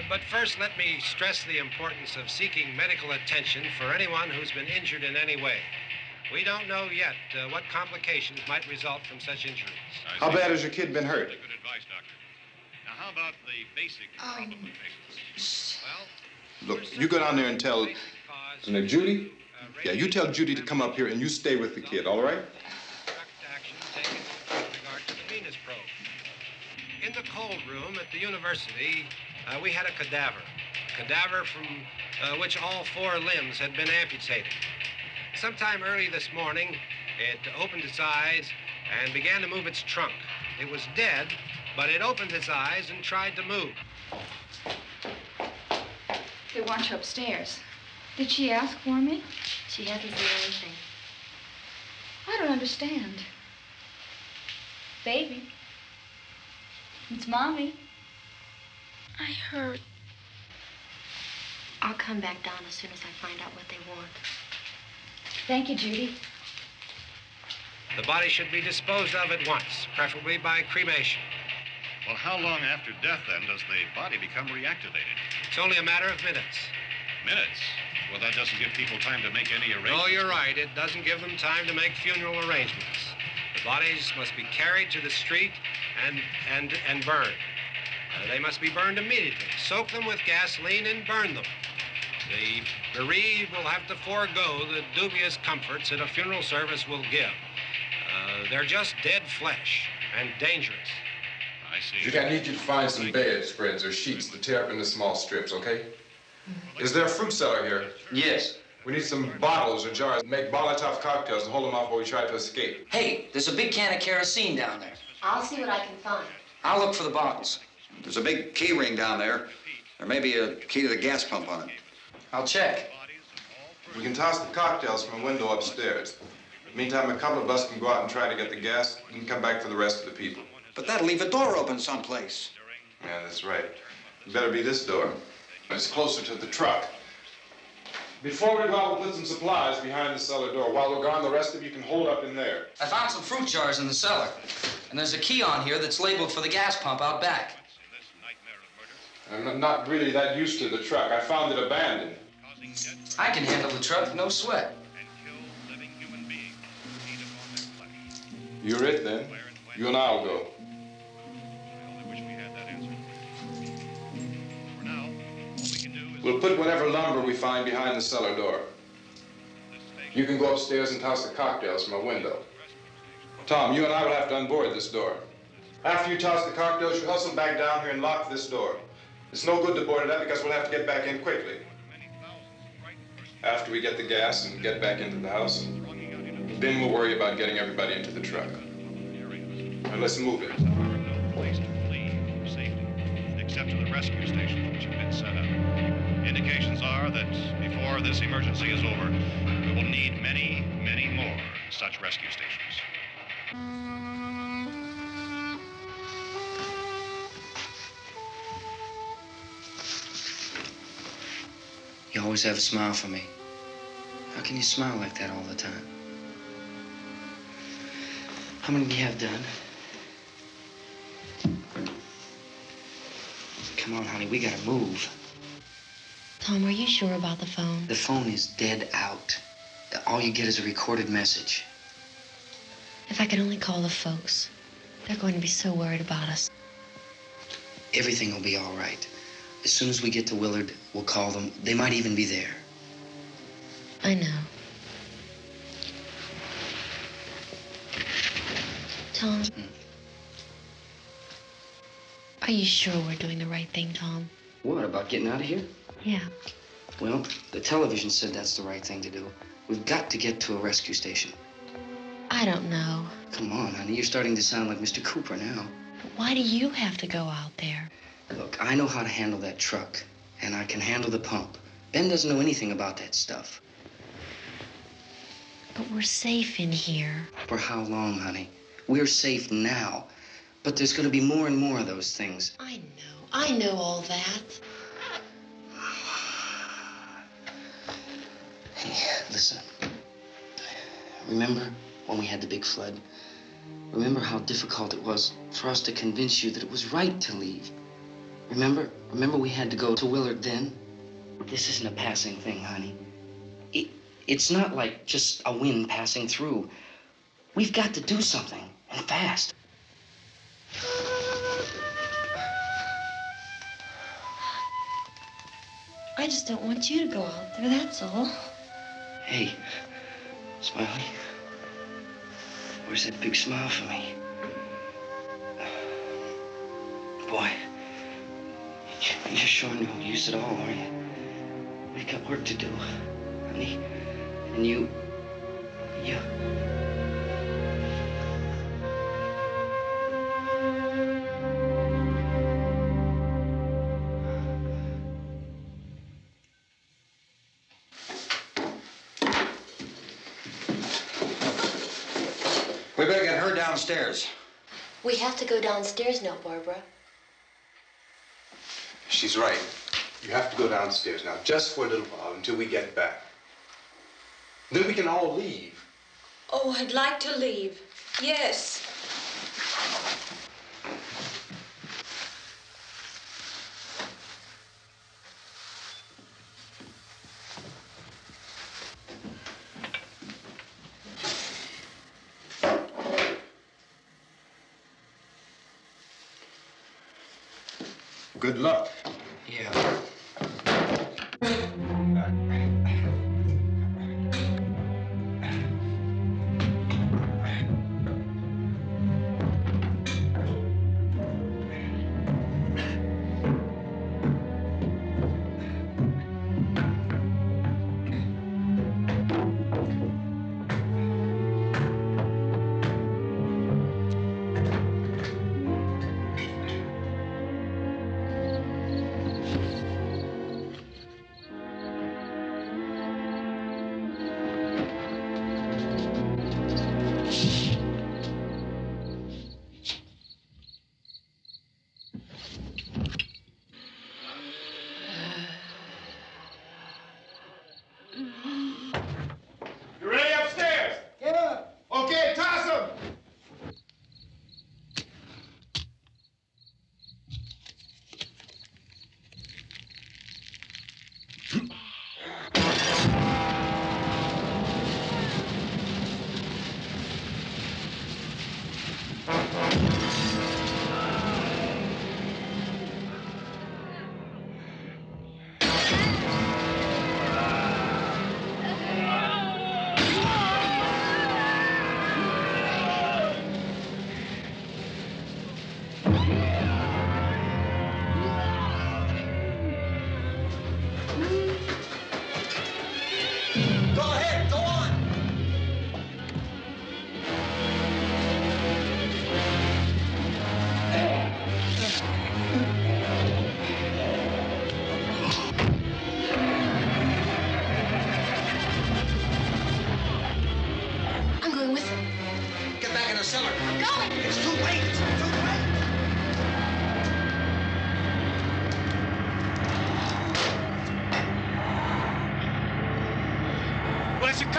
Speaker 14: But first, let me stress the importance of seeking medical attention for anyone who's been injured in any way. We don't know yet what complications might result from such injuries.
Speaker 10: How bad has your kid been hurt?
Speaker 3: Good advice, Doctor. Now, how about the basic problem of patients? Well,
Speaker 10: Look, you go down there and tell... Now, Judy? Yeah, you tell Judy to come up here and you stay with the kid, all right?
Speaker 14: Action taken with regard to the Venus probe. In the cold room at the university, we had a cadaver from which all 4 limbs had been amputated. Sometime early this morning, it opened its eyes and began to move its trunk. It was dead, but it opened its eyes and tried to move.
Speaker 11: They want you upstairs. Did she ask for me?
Speaker 13: She hasn't said anything.
Speaker 11: I don't understand. Baby. It's Mommy.
Speaker 13: I heard. I'll come back down as soon as I find out what they want.
Speaker 11: Thank you, Judy.
Speaker 14: The body should be disposed of at once, preferably by cremation.
Speaker 3: Well, how long after death, then, does the body become reactivated?
Speaker 14: It's only a matter of minutes.
Speaker 3: Minutes? Well, that doesn't give people time to make any arrangements.
Speaker 14: Oh, you're right. It doesn't give them time to make funeral arrangements. The bodies must be carried to the street and burned. They must be burned immediately. Soak them with gasoline and burn them. The bereaved will have to forego the dubious comforts that a funeral service will give. They're just dead flesh and dangerous.
Speaker 3: I see.
Speaker 10: Judy, I need you to find some bedspreads or sheets to tear up into small strips, okay? Is there a fruit cellar here?
Speaker 8: Yes.
Speaker 10: We need some bottles or jars to make Molotov cocktails and hold them off while we try to escape.
Speaker 8: Hey, there's a big can of kerosene down there.
Speaker 13: I'll see what I can find.
Speaker 8: I'll look for the bottles.
Speaker 9: There's a big key ring down there. There may be a key to the gas pump on it.
Speaker 8: I'll check.
Speaker 10: We can toss the cocktails from a window upstairs. Meantime, a couple of us can go out and try to get the gas and come back for the rest of the people.
Speaker 9: But that'll leave a door open someplace.
Speaker 10: Yeah, that's right. It better be this door. It's closer to the truck. Before we go out, we'll put some supplies behind the cellar door. While we're gone, the rest of you can hold up in there.
Speaker 8: I found some fruit jars in the cellar. And there's a key on here that's labeled for the gas pump out back.
Speaker 10: I'm not really that used to the truck. I found it abandoned.
Speaker 8: I can handle the truck, no sweat.
Speaker 10: You're it, then. You and I'll go. We'll put whatever lumber we find behind the cellar door. You can go upstairs and toss the cocktails from a window. Tom, you and I will have to unboard this door. After you toss the cocktails, you hustle back down here and lock this door. It's no good to board it up because we'll have to get back in quickly. After we get the gas and get back into the house, then we'll worry about getting everybody into the truck. Now let's move it.
Speaker 3: Place to flee for safety, except to the rescue stations which have been set up. Indications are that before this emergency is over, we will need many, many more such rescue stations.
Speaker 8: You always have a smile for me. How can you smile like that all the time? How many do you have done? Come on, honey, we gotta move.
Speaker 13: Tom, are you sure about the phone?
Speaker 8: The phone is dead out. All you get is a recorded message.
Speaker 13: If I could only call the folks. They're going to be so worried about us.
Speaker 8: Everything will be all right. As soon as we get to Willard, we'll call them. They might even be there.
Speaker 13: I know. Tom, are you sure we're doing the right thing, Tom?
Speaker 8: What, about getting out of here?
Speaker 13: Yeah.
Speaker 8: Well, the television said that's the right thing to do. We've got to get to a rescue station.
Speaker 13: I don't know.
Speaker 8: Come on, honey, you're starting to sound like Mr. Cooper now.
Speaker 13: But why do you have to go out there?
Speaker 8: Look, I know how to handle that truck, and I can handle the pump. Ben doesn't know anything about that stuff.
Speaker 13: But we're safe in here.
Speaker 8: For how long, honey? We're safe now. But there's going to be more and more of those things.
Speaker 13: I know all that.
Speaker 8: Hey, listen. Remember when we had the big flood? Remember how difficult it was for us to convince you that it was right to leave? Remember we had to go to Willard then? This isn't a passing thing, honey. It's not like just a wind passing through. We've got to do something, and fast.
Speaker 13: I just don't want you to go out there, that's all.
Speaker 8: Hey, Smiley. Where's that big smile for me? Boy, you're showing no use at all, are you? We've got work to do, honey. And you...
Speaker 9: We better get her downstairs.
Speaker 13: We have to go downstairs now, Barbara.
Speaker 7: She's right. You have to go downstairs now, just for a little while, until we get back. Then we can all leave.
Speaker 6: Oh, I'd like to leave. Yes.
Speaker 10: Good luck.
Speaker 8: Yeah.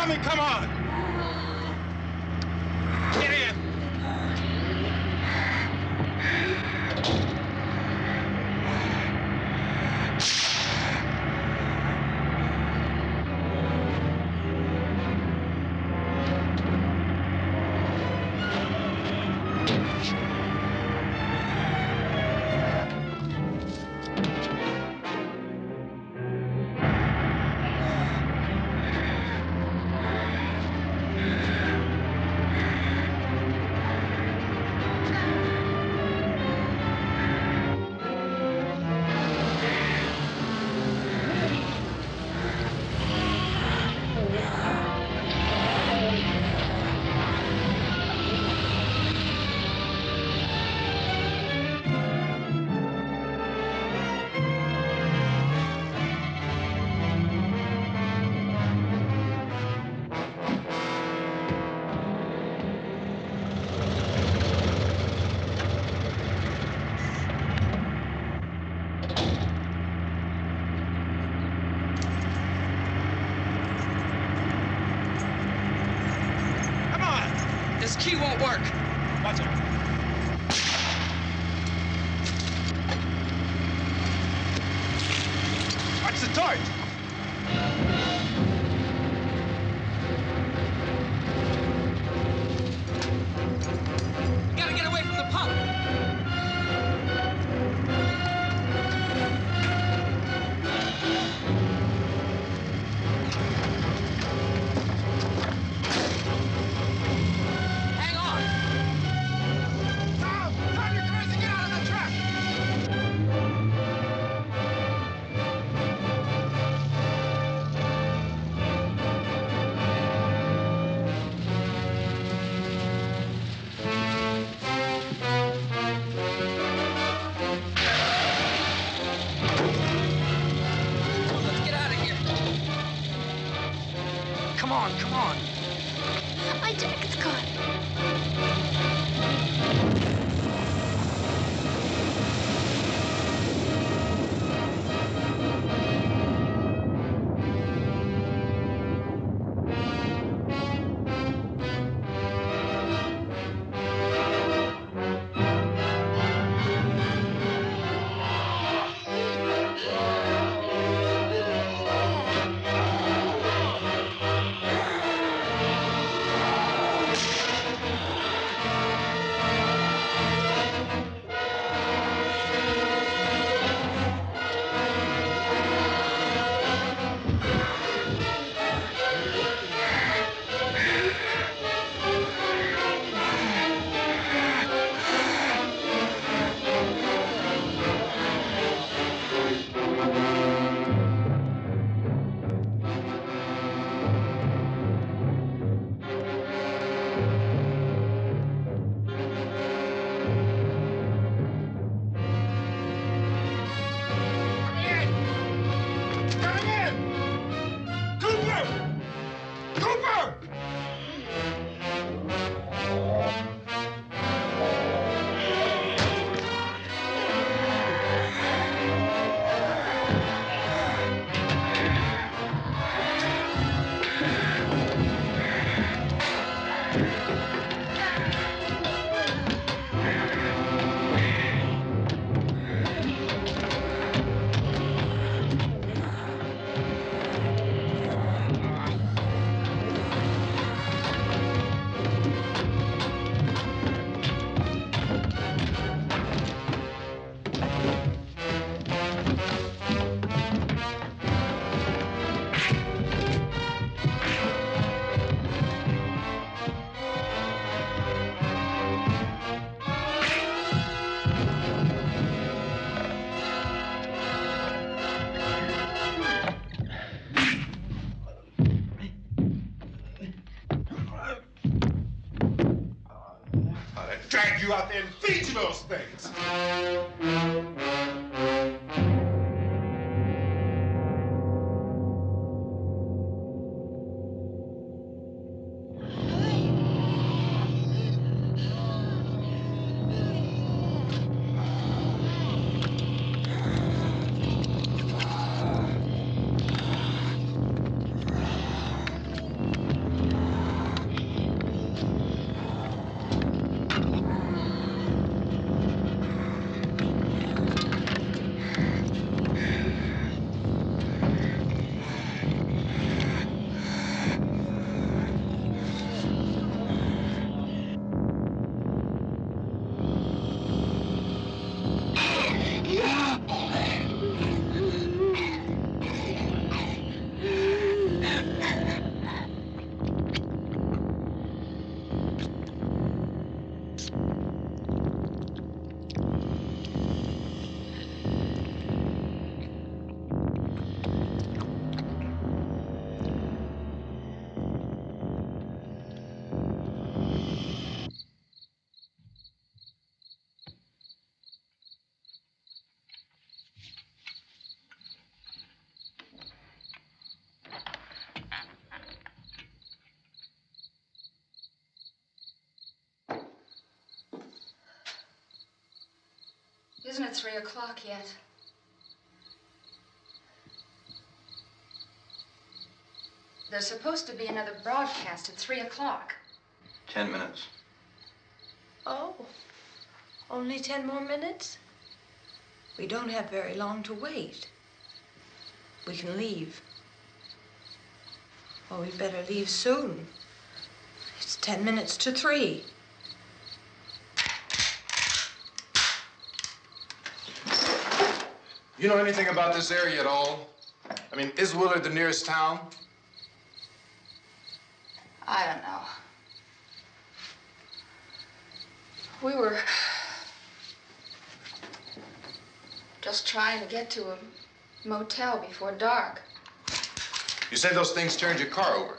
Speaker 10: coming, come on! Get in!
Speaker 8: This key won't work.
Speaker 10: Watch it. Watch the torch.
Speaker 8: You gotta get away from the pump. Come on.
Speaker 13: My jacket's caught.
Speaker 10: Drag you out there and feed you those things.
Speaker 11: Isn't it 3 o'clock yet? There's supposed to be another broadcast at 3 o'clock.
Speaker 20: 10 minutes.
Speaker 6: Oh, only 10 more minutes? We don't have very long to wait. We can leave. Well, we'd better leave soon. It's 10 minutes to 3.
Speaker 10: You know anything about this area at all? I mean, is Willard the nearest town?
Speaker 11: I don't know. We were just trying to get to a motel before dark.
Speaker 10: You say those things turned your car over.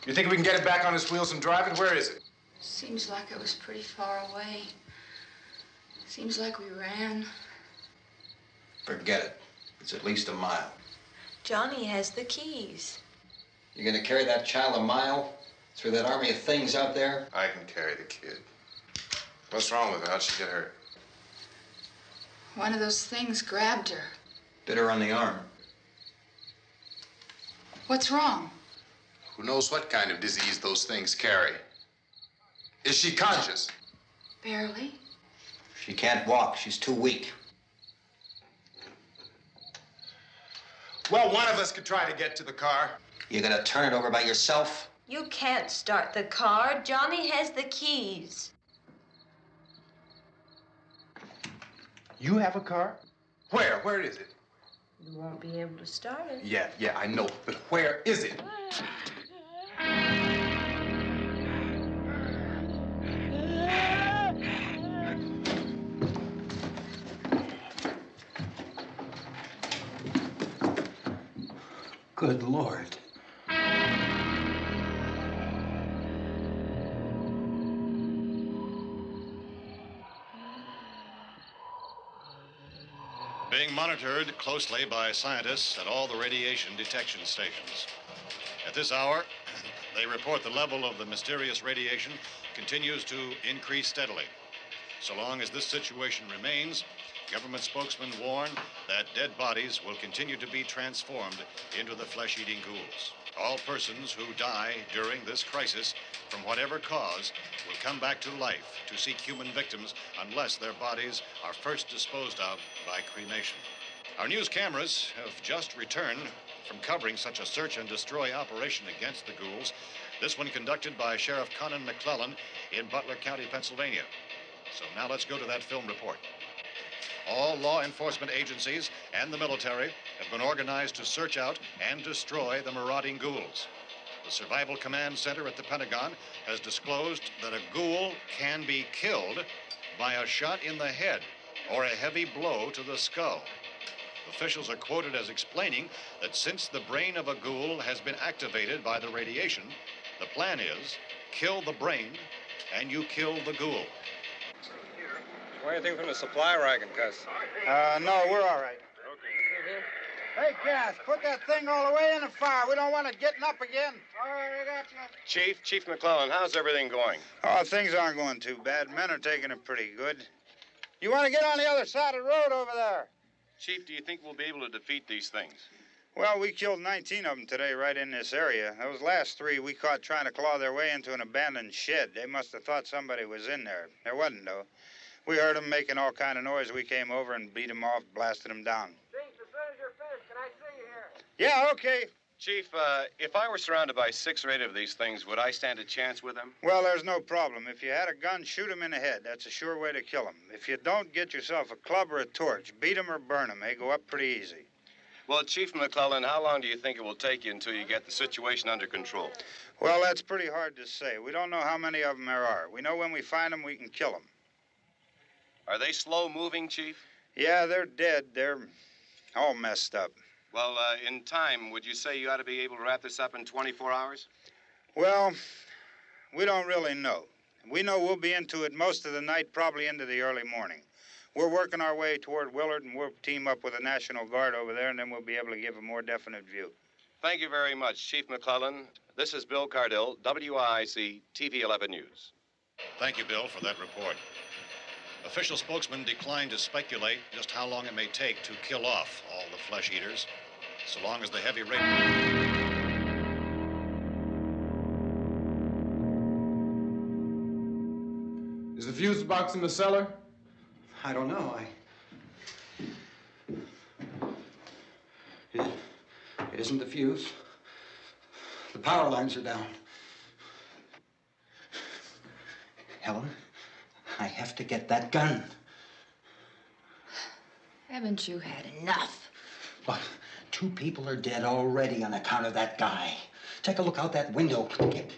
Speaker 10: You think we can get it back on its wheels and drive it? Where is it?
Speaker 11: Seems like it was pretty far away. Seems like we ran.
Speaker 20: Forget it. It's at least a mile.
Speaker 6: Johnny has the keys.
Speaker 20: You gonna carry that child a mile through that army of things out there?
Speaker 10: I can carry the kid. What's wrong with her? How'd she get hurt?
Speaker 11: One of those things grabbed her.
Speaker 20: Bit her on the arm.
Speaker 11: What's wrong?
Speaker 10: Who knows what kind of disease those things carry? Is she conscious?
Speaker 11: Barely.
Speaker 20: She can't walk. She's too weak.
Speaker 10: Well, one of us could try to get to the car.
Speaker 20: You gonna turn it over by yourself?
Speaker 6: You can't start the car. Johnny has the keys.
Speaker 10: You have a car? Where? Where is it?
Speaker 6: You won't be able to start it.
Speaker 10: Yeah, I know. But where is it?
Speaker 20: Good Lord.
Speaker 3: Being monitored closely by scientists at all the radiation detection stations. At this hour, they report the level of the mysterious radiation continues to increase steadily. So long as this situation remains, government spokesmen warn that dead bodies will continue to be transformed into the flesh-eating ghouls. All persons who die during this crisis, from whatever cause, will come back to life to seek human victims unless their bodies are first disposed of by cremation. Our news cameras have just returned from covering such a search and destroy operation against the ghouls, this one conducted by Sheriff Conan McClellan in Butler County, Pennsylvania. So now let's go to that film report. All law enforcement agencies and the military have been organized to search out and destroy the marauding ghouls. The Survival Command Center at the Pentagon has disclosed that a ghoul can be killed by a shot in the head or a heavy blow to the skull. Officials are quoted as explaining that since the brain of a ghoul has been activated by the radiation, the plan is kill the brain and you kill the ghoul.
Speaker 21: Anything from the supply wagon, Cuz?
Speaker 22: No, we're all right.
Speaker 21: Okay.
Speaker 22: Hey, Cass, put that thing all the way in the fire. We don't want it getting up again. All right, I got you.
Speaker 21: Chief McClellan, how's everything going?
Speaker 22: Oh, things aren't going too bad. Men are taking it pretty good. You want to get on the other side of the road over there?
Speaker 21: Chief, do you think we'll be able to defeat these things?
Speaker 22: Well, we killed 19 of them today right in this area. Those last 3 we caught trying to claw their way into an abandoned shed. They must have thought somebody was in there. There wasn't, though. We heard them making all kind of noise. We came over and beat them off, blasted them down.
Speaker 21: Chief, as soon as you're finished, can I see you here?
Speaker 22: Yeah, okay.
Speaker 21: Chief, if I were surrounded by 6 or 8 of these things, would I stand a chance with them?
Speaker 22: Well, there's no problem. If you had a gun, shoot them in the head. That's a sure way to kill them. If you don't, get yourself a club or a torch. Beat them or burn them. They go up pretty easy.
Speaker 21: Well, Chief McClellan, how long do you think it will take you until you get the situation under control?
Speaker 22: Well, that's pretty hard to say. We don't know how many of them there are. We know when we find them, we can kill them.
Speaker 21: Are they slow-moving, Chief?
Speaker 22: Yeah, they're dead. They're all messed up.
Speaker 21: Well, in time, would you say you ought to be able to wrap this up in 24 hours?
Speaker 22: Well, we don't really know. We know we'll be into it most of the night, probably into the early morning. We're working our way toward Willard, and we'll team up with the National Guard over there, and then we'll be able to give a more definite view.
Speaker 21: Thank you very much, Chief McClellan. This is Bill Cardill, WIC TV 11 News.
Speaker 3: Thank you, Bill, for that report. Official spokesman declined to speculate just how long it may take to kill off all the flesh eaters, so long as the heavy rain...
Speaker 7: Is the fuse box in the cellar?
Speaker 9: I don't know. It isn't the fuse. The power lines are down. Helen, I have to get that gun.
Speaker 15: Haven't you had enough?
Speaker 9: Look, 2 people are dead already on account of that guy. Take a look out that window. Get...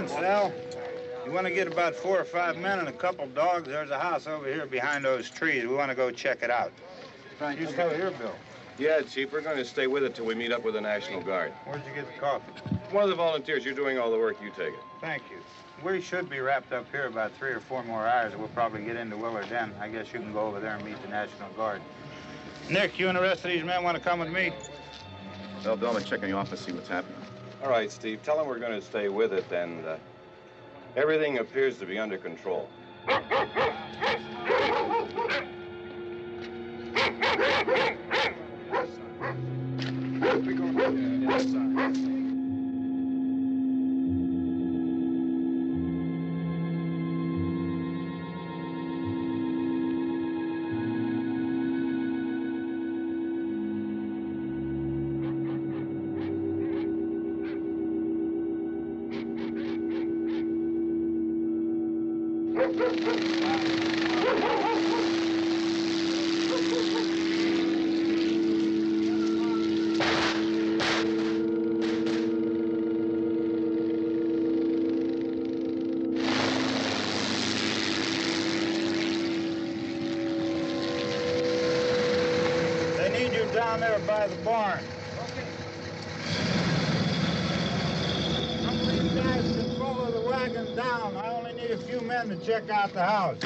Speaker 22: Vince, Al. You want to get about 4 or 5 men and a couple dogs? There's a house over here behind those trees. We want to go check it out.
Speaker 1: Frank,
Speaker 22: You still here, Bill?
Speaker 21: Yeah, Chief, we're going to stay with it till we meet up with the National Guard.
Speaker 22: Where'd you get the coffee?
Speaker 21: One of the volunteers, you're doing all the work, you take it.
Speaker 22: Thank you. We should be wrapped up here about 3 or 4 more hours. We'll probably get into Willard then. I guess you can go over there and meet the National Guard. Nick, you and the rest of these men want to come with me?
Speaker 10: Well, Bill, I'm checking the office, see what's happening.
Speaker 21: All right, Steve, tell them we're going to stay with it, and everything appears to be under control.
Speaker 22: Down there by the barn.
Speaker 1: Okay.
Speaker 22: Some of these guys can follow the wagon down. I only need a few men to check out the house.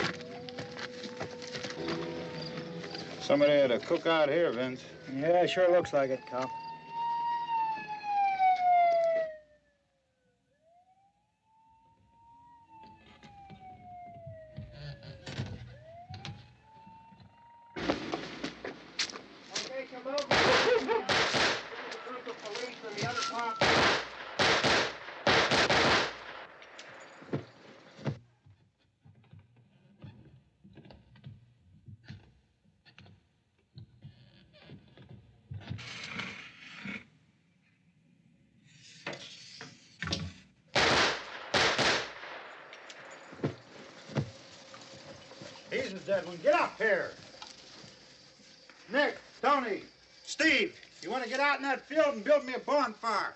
Speaker 22: Somebody had a cookout here, Vince.
Speaker 1: Yeah, sure looks like it, Cop.
Speaker 22: He's the dead one. Get up here. Nick, Tony, Steve, you want to get out in that field and build me a bonfire?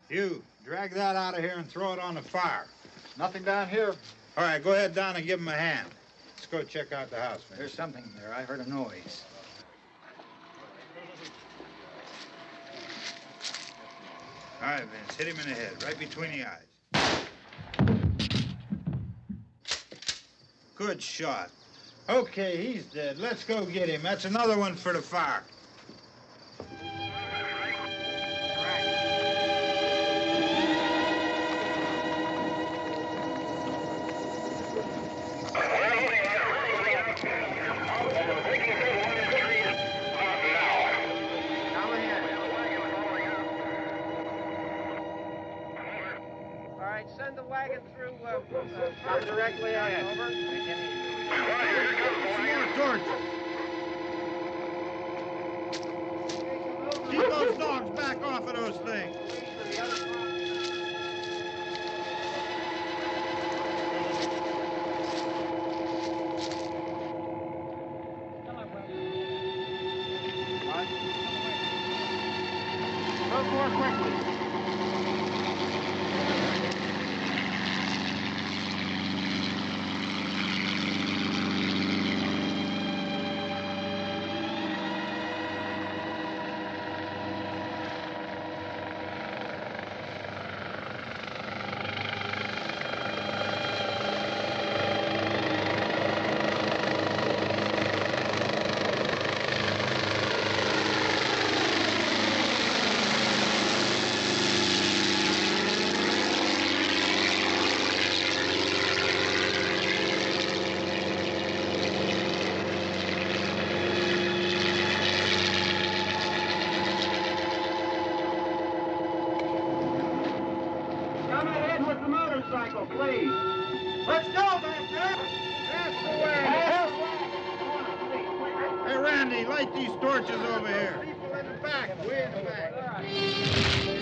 Speaker 22: You, drag that out of here and throw it on the fire.
Speaker 1: Nothing down here.
Speaker 22: All right, go ahead down and give him a hand. Let's go check out the house, man.
Speaker 1: There's something there. I heard a noise.
Speaker 22: All right, Vince, hit him in the head, right between the eyes. Good shot. Okay, he's dead. Let's go get him. That's another one for the fire.
Speaker 12: Send the wagon through directly ahead. Over.
Speaker 22: More torches. Keep those dogs back off of those things.
Speaker 12: Move more quickly. Please. Let's go back there. That's the way. Hey, Randy, light these torches over here. People in the back, way in the back.